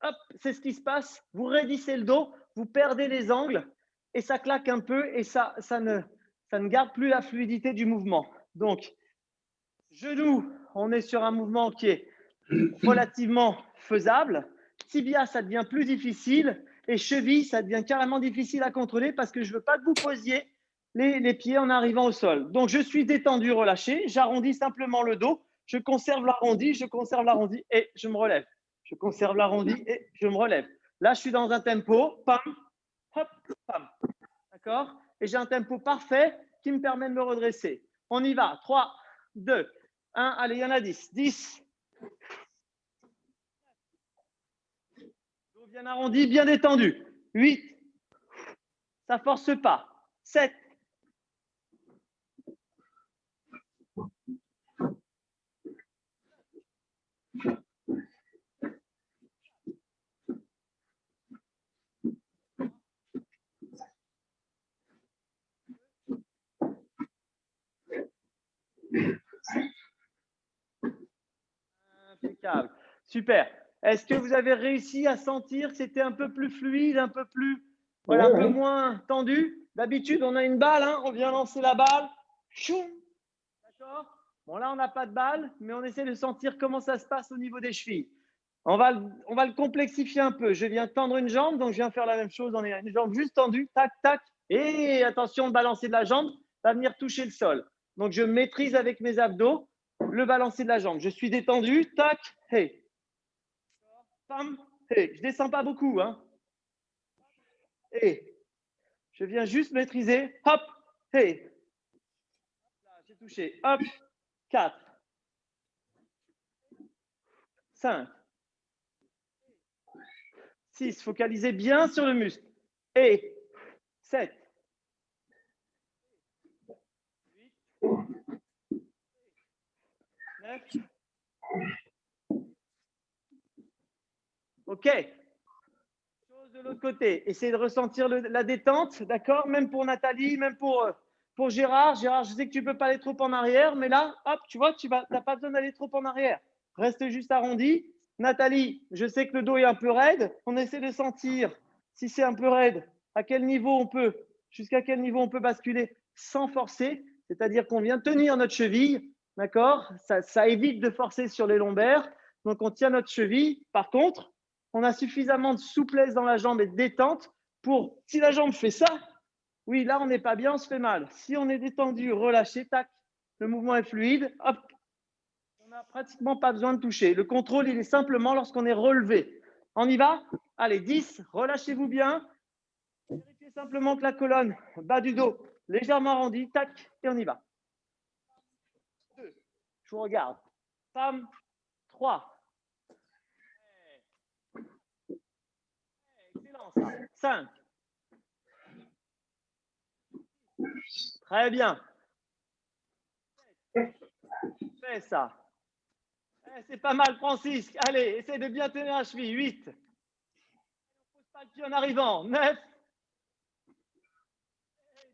hop, c'est ce qui se passe. Vous raidissez le dos, vous perdez les angles et ça claque un peu et ça ne garde plus la fluidité du mouvement. Donc, genoux, on est sur un mouvement qui est relativement faisable. Tibia, ça devient plus difficile. Et cheville, ça devient carrément difficile à contrôler parce que je ne veux pas que vous posiez les pieds en arrivant au sol. Donc, je suis détendu, relâché. J'arrondis simplement le dos. Je conserve l'arrondi et je me relève. Je conserve l'arrondi et je me relève. Là, je suis dans un tempo. Pam, hop, pam. D'accord? Et j'ai un tempo parfait qui me permet de me redresser. On y va. 3, 2, 1. Allez, il y en a 10. 10. Bien arrondi, bien détendu. 8. Ça force pas. 7. Impeccable. Super. Est-ce que vous avez réussi à sentir que c'était un peu plus fluide, un peu plus, voilà, un peu moins tendu? D'habitude, on a une balle, hein, on vient lancer la balle. Choum. D'accord? Bon, là, on n'a pas de balle, mais on essaie de sentir comment ça se passe au niveau des chevilles. On va le complexifier un peu. Je viens tendre une jambe, donc je viens faire la même chose. On est une jambe juste tendue, tac, tac. Et attention, le balancier de la jambe va venir toucher le sol. Donc, je maîtrise avec mes abdos le balancier de la jambe. Je suis détendu, tac, hey. Pam, hey. Je ne descends pas beaucoup, hein. Hey. Je viens juste maîtriser, hop, hey. J'ai touché, hop, 4, 5, 6, focalisez bien sur le muscle. Et 7, 8, 9. OK. Chose de l'autre côté. Essayez de ressentir la détente, d'accord? Même pour Nathalie, même pour Gérard. Gérard, je sais que tu ne peux pas aller trop en arrière, mais là, hop, tu vois, tu n'as pas besoin d'aller trop en arrière. Reste juste arrondi. Nathalie, je sais que le dos est un peu raide. On essaie de sentir si c'est un peu raide, à quel niveau on peut, jusqu'à quel niveau on peut basculer sans forcer. C'est-à-dire qu'on vient tenir notre cheville, d'accord? Ça évite de forcer sur les lombaires. Donc, on tient notre cheville. Par contre, on a suffisamment de souplesse dans la jambe et de détente pour, si la jambe fait ça, oui, là, on n'est pas bien, on se fait mal. Si on est détendu, relâché, tac, le mouvement est fluide, hop, on n'a pratiquement pas besoin de toucher. Le contrôle, il est simplement lorsqu'on est relevé. On y va? Allez, 10, relâchez-vous bien. Vérifiez simplement que la colonne, bas du dos, légèrement arrondie, tac, et on y va. 2, je vous regarde. Pam, 3. Excellent ça. 5. Très bien. Fais ça. C'est pas mal, Francis. Allez, essaye de bien tenir la cheville. 8. On ne pose pas le pied en arrivant. 9.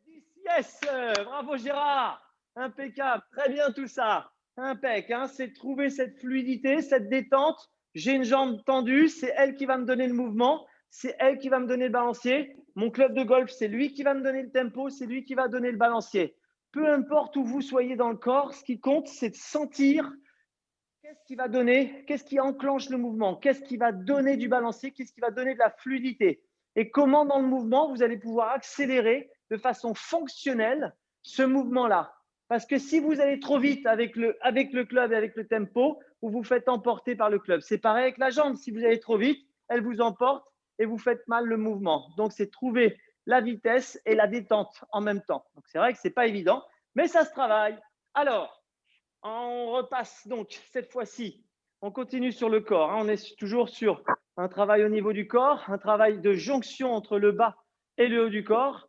10. Yes. Bravo, Gérard. Impeccable. Très bien tout ça. Impec. Hein. C'est de trouver cette fluidité, cette détente. J'ai une jambe tendue. C'est elle qui va me donner le mouvement. C'est elle qui va me donner le balancier. Mon club de golf, c'est lui qui va me donner le tempo. C'est lui qui va donner le balancier. Peu importe où vous soyez dans le corps, ce qui compte, c'est de sentir qu'est-ce qui va donner, qu'est-ce qui enclenche le mouvement, qu'est-ce qui va donner du balancier, qu'est-ce qui va donner de la fluidité et comment dans le mouvement, vous allez pouvoir accélérer de façon fonctionnelle ce mouvement-là. Parce que si vous allez trop vite avec le club et avec le tempo, vous vous faites emporter par le club. C'est pareil avec la jambe. Si vous allez trop vite, elle vous emporte et vous faites mal le mouvement. Donc, c'est trouver la vitesse et la détente en même temps. Donc, c'est vrai que ce n'est pas évident, mais ça se travaille. Alors, on repasse donc cette fois-ci. On continue sur le corps. On est toujours sur un travail au niveau du corps, un travail de jonction entre le bas et le haut du corps.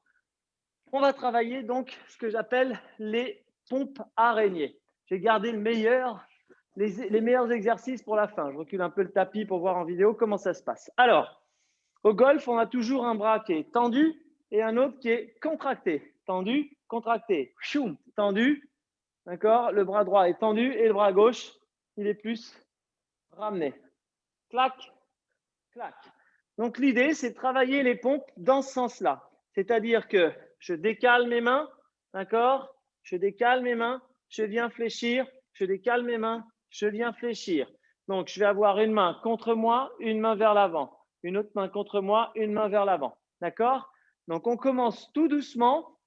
On va travailler donc ce que j'appelle les pompes araignées. J'ai gardé les meilleurs exercices pour la fin. Je recule un peu le tapis pour voir en vidéo comment ça se passe. Alors, au golf, on a toujours un bras qui est tendu et un autre qui est contracté. Tendu, contracté. Choum, tendu, d'accord? Le bras droit est tendu et le bras gauche, il est plus ramené. Clac, clac. Donc, l'idée, c'est de travailler les pompes dans ce sens-là. C'est-à-dire que je décale mes mains, d'accord? Je décale mes mains, je viens fléchir, je décale mes mains, je viens fléchir. Donc, je vais avoir une main contre moi, une main vers l'avant. Une autre main contre moi, une main vers l'avant. D'accord? Donc, on commence tout doucement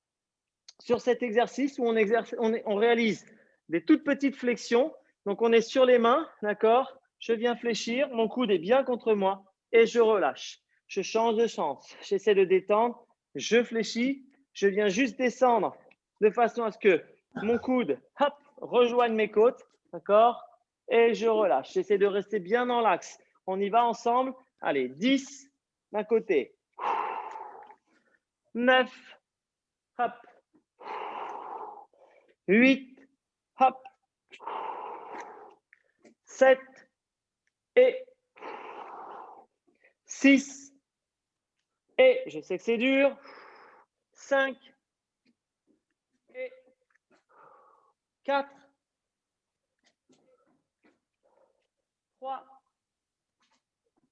sur cet exercice où on réalise des toutes petites flexions. Donc, on est sur les mains, d'accord? Je viens fléchir, mon coude est bien contre moi et je relâche. Je change de sens. J'essaie de détendre, je fléchis, je viens juste descendre de façon à ce que mon coude, hop, rejoigne mes côtes, d'accord? Et je relâche. J'essaie de rester bien dans l'axe. On y va ensemble. Allez, 10 d'un côté. 9, hop. 8, hop. 7 et 6 et, je sais que c'est dur, 5 et 4, 3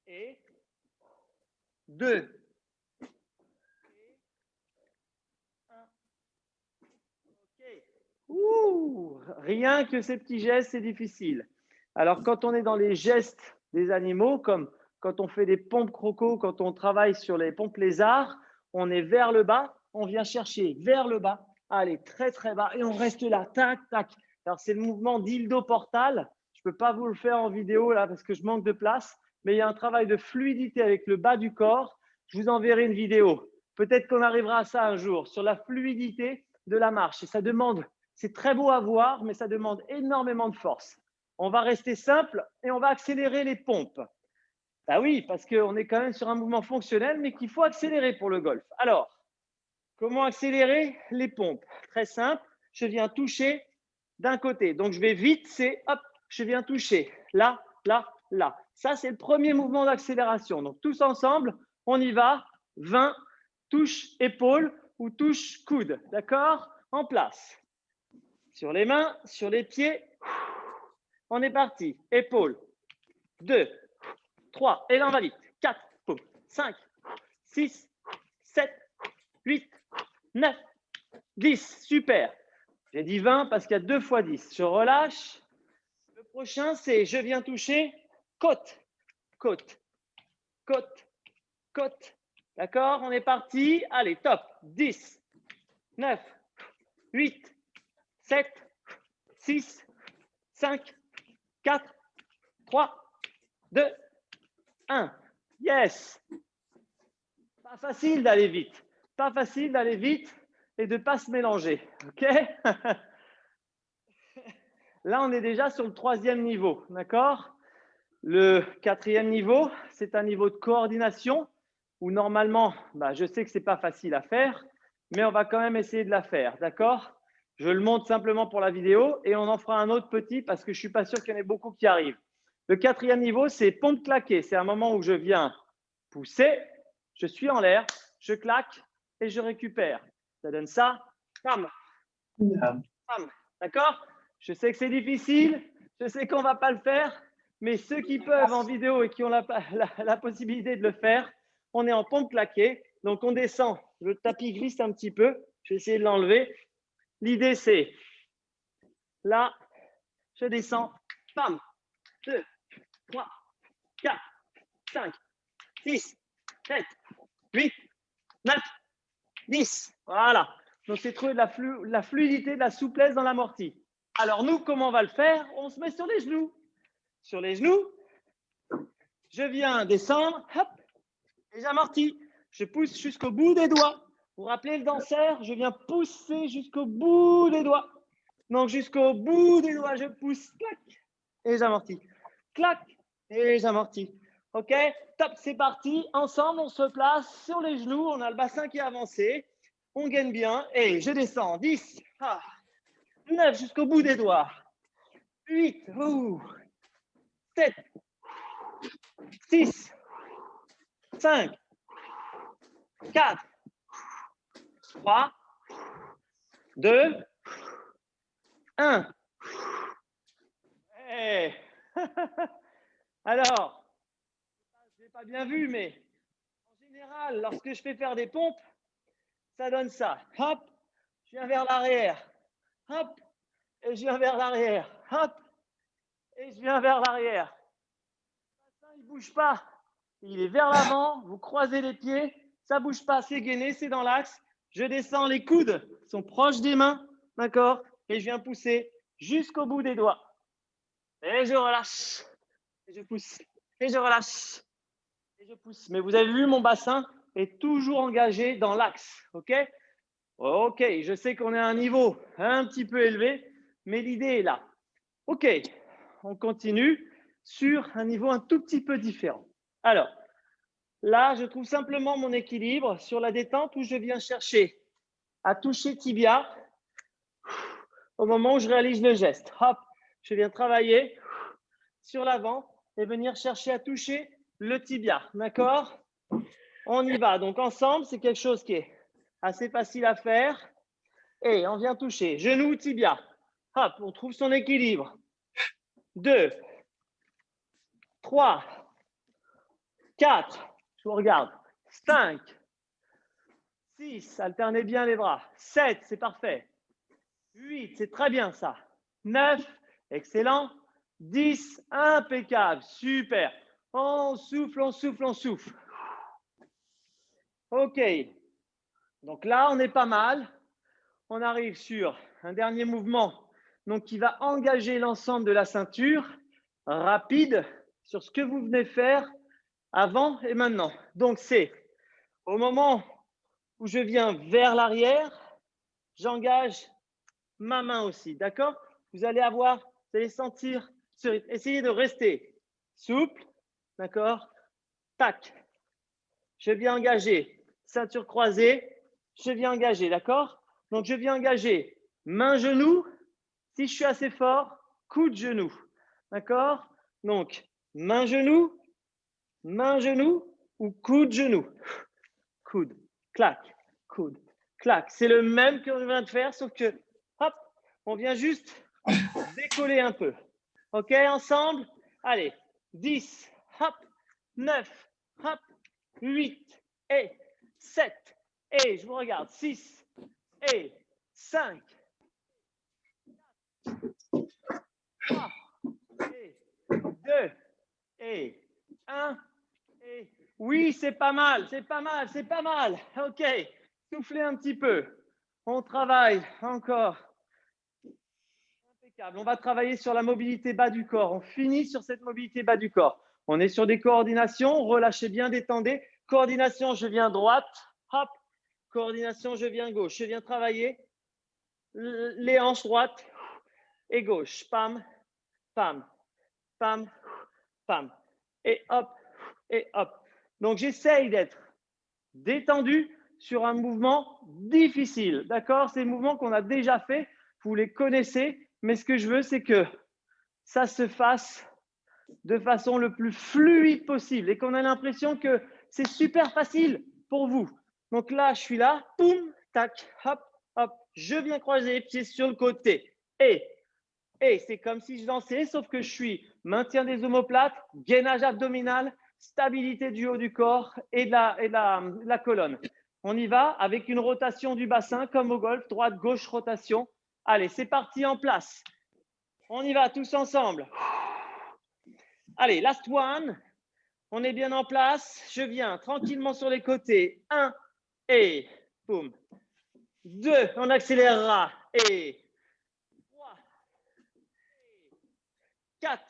et 2 et 1. OK. Rien que ces petits gestes, c'est difficile. Alors, quand on est dans les gestes des animaux, comme quand on fait des pompes crocos, quand on travaille sur les pompes lézards, on est vers le bas, on vient chercher vers le bas, allez, très très bas, et on reste là, tac, tac. Alors, c'est le mouvement d'Ildo Portal. Je ne peux pas vous le faire en vidéo là parce que je manque de place, mais il y a un travail de fluidité avec le bas du corps. Je vous enverrai une vidéo. Peut-être qu'on arrivera à ça un jour, sur la fluidité de la marche. Et ça demande, c'est très beau à voir, mais ça demande énormément de force. On va rester simple et on va accélérer les pompes. Ah oui, parce qu'on est quand même sur un mouvement fonctionnel, mais qu'il faut accélérer pour le golf. Alors, comment accélérer les pompes? Très simple, je viens toucher d'un côté. Donc, je vais vite, c'est hop, je viens toucher. Là, là, là. Ça, c'est le premier mouvement d'accélération. Donc, tous ensemble, on y va. 20, touche épaule ou touche coude. D'accord? En place. Sur les mains, sur les pieds. On est parti. Épaule. 2, 3. Et là, on va vite. 4, 5, 6, 7, 8, 9, 10. Super. J'ai dit 20 parce qu'il y a 2 fois 10. Je relâche. Le prochain, c'est je viens toucher côte, côte, côte, côte. D'accord? On est parti. Allez, top. 10, 9, 8, 7, 6, 5, 4, 3, 2, 1. Yes. Pas facile d'aller vite. Pas facile d'aller vite et de ne pas se mélanger. OK? Là, on est déjà sur le 3e niveau. D'accord? Le 4e niveau, c'est un niveau de coordination où normalement, je sais que ce n'est pas facile à faire, mais on va quand même essayer de la faire. D'accord? Je le montre simplement pour la vidéo et on en fera un autre petit parce que je ne suis pas sûr qu'il y en ait beaucoup qui arrivent. Le 4e niveau, c'est pompe claquée. C'est un moment où je viens pousser, je suis en l'air, je claque et je récupère. Ça donne ça. Pam, pam. D'accord? Je sais que c'est difficile, je sais qu'on ne va pas le faire, mais ceux qui peuvent en vidéo et qui ont la possibilité de le faire, on est en pompe claquée. Donc, on descend. Le tapis glisse un petit peu. Je vais essayer de l'enlever. L'idée, c'est là, je descends. Pam, 2, 3, 4, 5, 6, 7, 8, 9, 10. Voilà. Donc, c'est trouver de la fluidité, de la souplesse dans l'amorti. Alors, nous, comment on va le faire? On se met sur les genoux. Sur les genoux, je viens descendre, hop, et j'amortis. Je pousse jusqu'au bout des doigts. Vous vous rappelez le danseur? Je viens pousser jusqu'au bout des doigts. Donc, jusqu'au bout des doigts, je pousse, clac, et j'amortis. Clac, et j'amortis. OK? Top, c'est parti. Ensemble, on se place sur les genoux. On a le bassin qui est avancé. On gagne bien. Et je descends. 10, 9 jusqu'au bout des doigts. 8, 7, 6, 5, 4, 3, 2, 1. Hey. Alors, je n'ai pas bien vu, mais en général, lorsque je fais faire des pompes, ça donne ça. Hop, je viens vers l'arrière. Hop, et je viens vers l'arrière. Hop, et je viens vers l'arrière. Il ne bouge pas. Il est vers l'avant. Vous croisez les pieds. Ça ne bouge pas. C'est gainé, c'est dans l'axe. Je descends. Les coudes sont proches des mains. D'accord? Et je viens pousser jusqu'au bout des doigts. Et je relâche. Et je pousse. Et je relâche. Et je pousse. Mais vous avez vu, mon bassin est toujours engagé dans l'axe. OK? OK. Je sais qu'on est à un niveau un petit peu élevé, mais l'idée est là. OK. On continue sur un niveau un tout petit peu différent. Alors, là, je trouve simplement mon équilibre sur la détente où je viens chercher à toucher tibia au moment où je réalise le geste. Hop, je viens travailler sur l'avant et venir chercher à toucher le tibia. D'accord? On y va. Donc, ensemble, c'est quelque chose qui est assez facile à faire. Et on vient toucher genou, tibia. Hop, on trouve son équilibre. 2, 3, 4, je vous regarde. 5, 6, alternez bien les bras. 7, c'est parfait. 8, c'est très bien ça. 9, excellent. 10, impeccable, super. On souffle, on souffle, on souffle. OK. Donc là, on est pas mal. On arrive sur un dernier mouvement donc, qui va engager l'ensemble de la ceinture. Rapide sur ce que vous venez faire avant et maintenant. Donc, c'est au moment où je viens vers l'arrière, j'engage ma main aussi. D'accord? Vous allez sentir ce rythme. Essayez de rester souple. D'accord? Tac. Je viens engager. Ceinture croisée. Je viens engager. D'accord? Donc, je viens engager main-genou. Si je suis assez fort, coup de genou. D'accord? Donc, main-genou ou coup de genou. Coude, clac, coude, clac. C'est le même que l'on vient de faire, sauf que, hop, on vient juste décoller un peu. OK, ensemble? Allez, 10, hop, 9, hop, 8, et 7, et je vous regarde, 6, et 5, 3, et 2, et 1, et oui, c'est pas mal, c'est pas mal, c'est pas mal. OK, soufflez un petit peu. On travaille encore. Impeccable. On va travailler sur la mobilité bas du corps. On finit sur cette mobilité bas du corps. On est sur des coordinations. Relâchez bien, détendez. Coordination, je viens droite. Hop. Coordination, je viens gauche. Je viens travailler les hanches droites et gauche. Pam, pam, pam, pam. Et hop, et hop. Donc, j'essaye d'être détendu sur un mouvement difficile. D'accord? C'est des mouvements qu'on a déjà fait. Vous les connaissez. Mais ce que je veux, c'est que ça se fasse de façon le plus fluide possible et qu'on ait l'impression que c'est super facile pour vous. Donc là, je suis là, boum, tac, hop, hop, je viens croiser les pieds sur le côté. Et c'est comme si je dansais, sauf que je suis maintien des omoplates, gainage abdominal, stabilité du haut du corps et de la colonne. On y va avec une rotation du bassin comme au golf, droite, gauche, rotation. Allez, c'est parti, en place. On y va tous ensemble. Allez, last one. On est bien en place. Je viens tranquillement sur les côtés. 1 et boum. 2, on accélérera. Et 3, 4.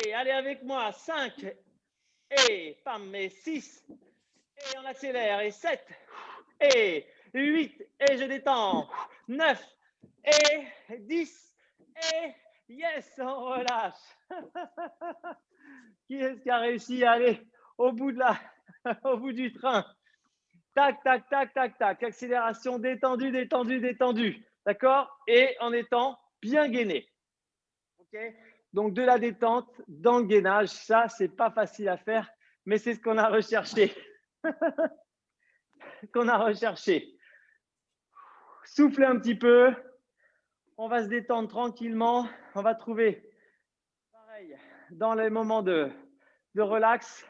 Et allez avec moi. 5 et pam, et 6. Et on accélère. Et 7 et 8. Et je détends. 9 et 10. Et yes, on relâche. Qui est-ce qui a réussi à aller au bout au bout du train? Tac, tac, tac, tac, tac. Accélération détendue, détendue, détendue. D'accord? Et en étant bien gainé. OK? Donc, de la détente dans le gainage, ça, c'est pas facile à faire, mais c'est ce qu'on a recherché. qu'on a recherché. Soufflez un petit peu. On va se détendre tranquillement. On va trouver, pareil, dans les moments de relax,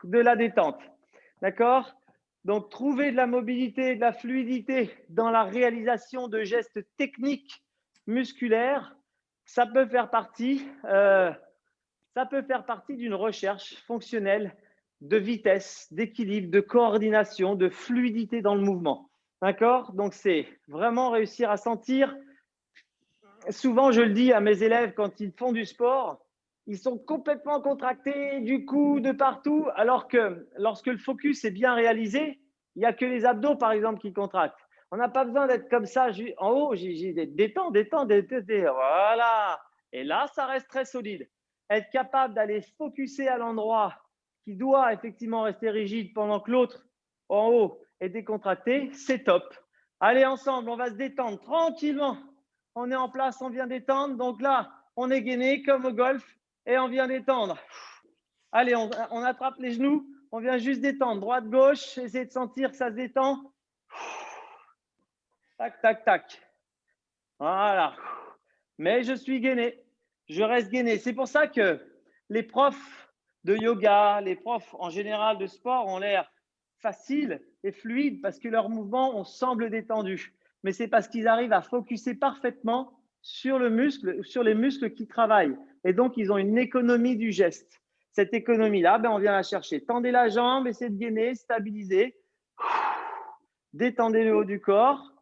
de la détente. D'accord? Donc, trouver de la mobilité, de la fluidité dans la réalisation de gestes techniques musculaires, ça peut faire partie d'une recherche fonctionnelle de vitesse, d'équilibre, de coordination, de fluidité dans le mouvement. D'accord? Donc, c'est vraiment réussir à sentir. Souvent, je le dis à mes élèves quand ils font du sport, ils sont complètement contractés du cou, de partout, alors que lorsque le focus est bien réalisé, il n'y a que les abdos, par exemple, qui contractent. On n'a pas besoin d'être comme ça en haut. J'ai détends, détends, détends, voilà. Et là, ça reste très solide. Être capable d'aller focuser à l'endroit qui doit effectivement rester rigide pendant que l'autre en haut est décontracté, c'est top. Allez, ensemble, on va se détendre tranquillement. On est en place, on vient détendre. Donc là, on est gainé comme au golf et on vient détendre. Allez, on attrape les genoux, on vient juste détendre. Droite, gauche, essayez de sentir que ça se détend. Tac, tac, tac. Voilà. Mais je suis gainé. Je reste gainé. C'est pour ça que les profs de yoga, les profs en général de sport ont l'air faciles et fluides parce que leurs mouvements, on semble détendus. mais c'est parce qu'ils arrivent à focuser parfaitement sur le muscle, sur les muscles qui travaillent. Et donc, ils ont une économie du geste. Cette économie-là, ben, on vient la chercher. Tendez la jambe, essayez de gainer, stabiliser. Détendez le haut du corps.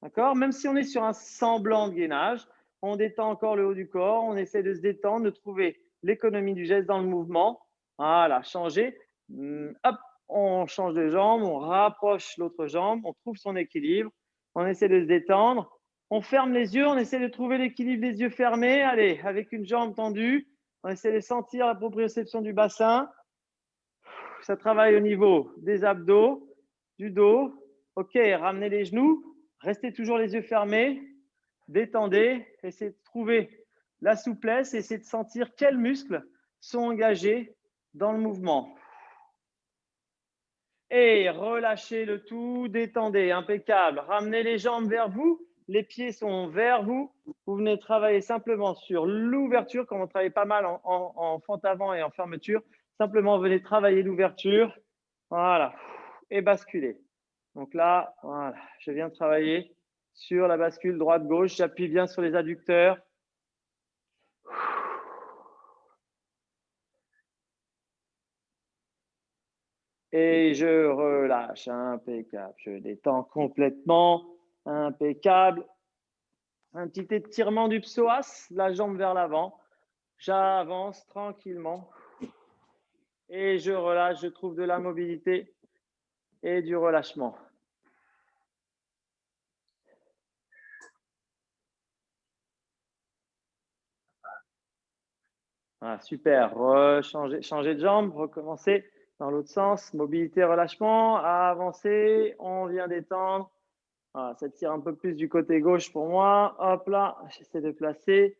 D'accord? Même si on est sur un semblant de gainage, on détend encore le haut du corps. On essaie de se détendre, de trouver l'économie du geste dans le mouvement. Voilà, changer. Hop, on change de jambe, on rapproche l'autre jambe, on trouve son équilibre. On essaie de se détendre. On ferme les yeux, on essaie de trouver l'équilibre des yeux fermés. Allez, avec une jambe tendue, on essaie de sentir la proprioception du bassin. Ça travaille au niveau des abdos, du dos. Ok, ramenez les genoux. Restez toujours les yeux fermés. Détendez. Essayez de trouver la souplesse. Essayez de sentir quels muscles sont engagés dans le mouvement. Et relâchez le tout. Détendez. Impeccable. Ramenez les jambes vers vous. Les pieds sont vers vous. Vous venez travailler simplement sur l'ouverture, comme on travaille pas mal en fente avant et en fermeture. Simplement, venez travailler l'ouverture. Voilà. Et basculer. Donc là, voilà, je viens travailler sur la bascule droite-gauche. J'appuie bien sur les adducteurs. Et je relâche. Impeccable. Je détends complètement. Impeccable. Un petit étirement du psoas, la jambe vers l'avant. J'avance tranquillement. Et je relâche. Je trouve de la mobilité et du relâchement. Voilà, super. Changer de jambe, recommencer dans l'autre sens. Mobilité, relâchement, avancer. On vient détendre. Voilà, ça tire un peu plus du côté gauche pour moi. Hop là, j'essaie de placer.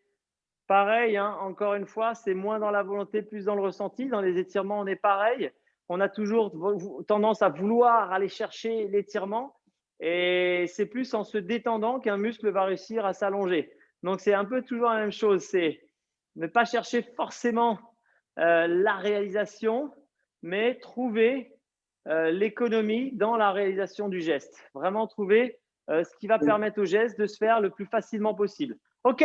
Pareil, hein, encore une fois, c'est moins dans la volonté, plus dans le ressenti. Dans les étirements, on est pareil. On a toujours tendance à vouloir aller chercher l'étirement. Et c'est plus en se détendant qu'un muscle va réussir à s'allonger. Donc, c'est un peu toujours la même chose. C'est ne pas chercher forcément la réalisation, mais trouver l'économie dans la réalisation du geste. Vraiment trouver ce qui va permettre au geste de se faire le plus facilement possible. OK.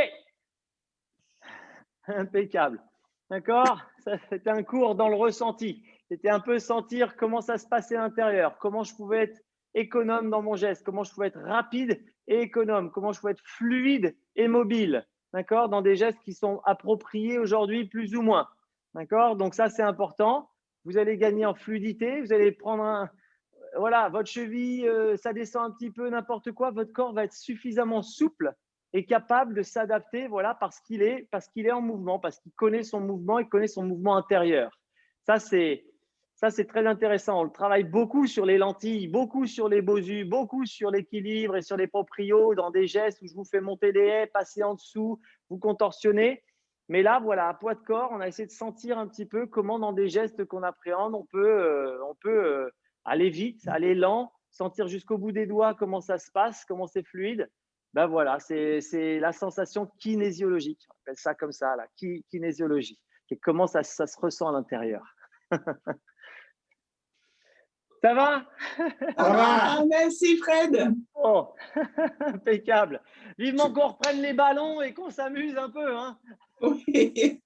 Impeccable. D'accord? C'était un cours dans le ressenti. C'était un peu sentir comment ça se passait à l'intérieur, comment je pouvais être économe dans mon geste, comment je pouvais être rapide et économe, comment je pouvais être fluide et mobile. D'accord? Dans des gestes qui sont appropriés aujourd'hui plus ou moins. D'accord? Donc ça, c'est important. Vous allez gagner en fluidité, vous allez prendre voilà, votre cheville, ça descend un petit peu, n'importe quoi, votre corps va être suffisamment souple et capable de s'adapter, voilà, parce qu'il est en mouvement, parce qu'il connaît son mouvement, il connaît son mouvement intérieur. Ça, c'est très intéressant. On le travaille beaucoup sur les lentilles, beaucoup sur les bosus, beaucoup sur l'équilibre et sur les proprios, dans des gestes où je vous fais monter les haies, passer en dessous, vous contorsionnez. Mais là, voilà, à poids de corps, on a essayé de sentir un petit peu comment, dans des gestes qu'on appréhende, on peut aller vite, aller lent, sentir jusqu'au bout des doigts comment ça se passe, comment c'est fluide. Ben voilà, c'est la sensation kinésiologique. On appelle ça comme ça, la kinésiologie. Et comment ça se ressent à l'intérieur. Ça va? Ça va, merci Fred. Oh, impeccable. Vivement qu'on reprenne les ballons et qu'on s'amuse un peu. Hein. Oui.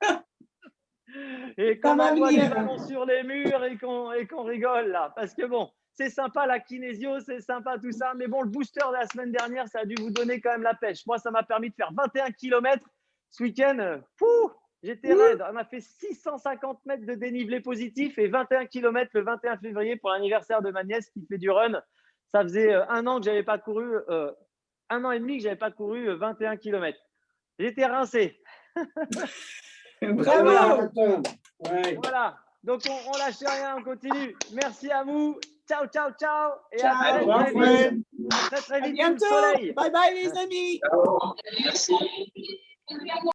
Et qu'on envoie des ballons sur les murs et qu'on rigole là. Parce que bon, c'est sympa la kinésio, c'est sympa tout ça. Mais bon, le booster de la semaine dernière, ça a dû vous donner quand même la pêche. Moi, ça m'a permis de faire 21 km ce week-end. J'étais raide. On a fait 650 mètres de dénivelé positif et 21 km le 21 février pour l'anniversaire de ma nièce qui fait du run. Ça faisait un an que j'avais pas couru, 1 an et demi que j'avais pas couru 21 km. J'étais rincé. Bravo. Voilà. Donc, on lâche rien, on continue. Merci à vous. Ciao, ciao, ciao. Et Ciao. à très vite. À très vite. À bientôt. Sous le soleil. Bye bye les amis. Merci.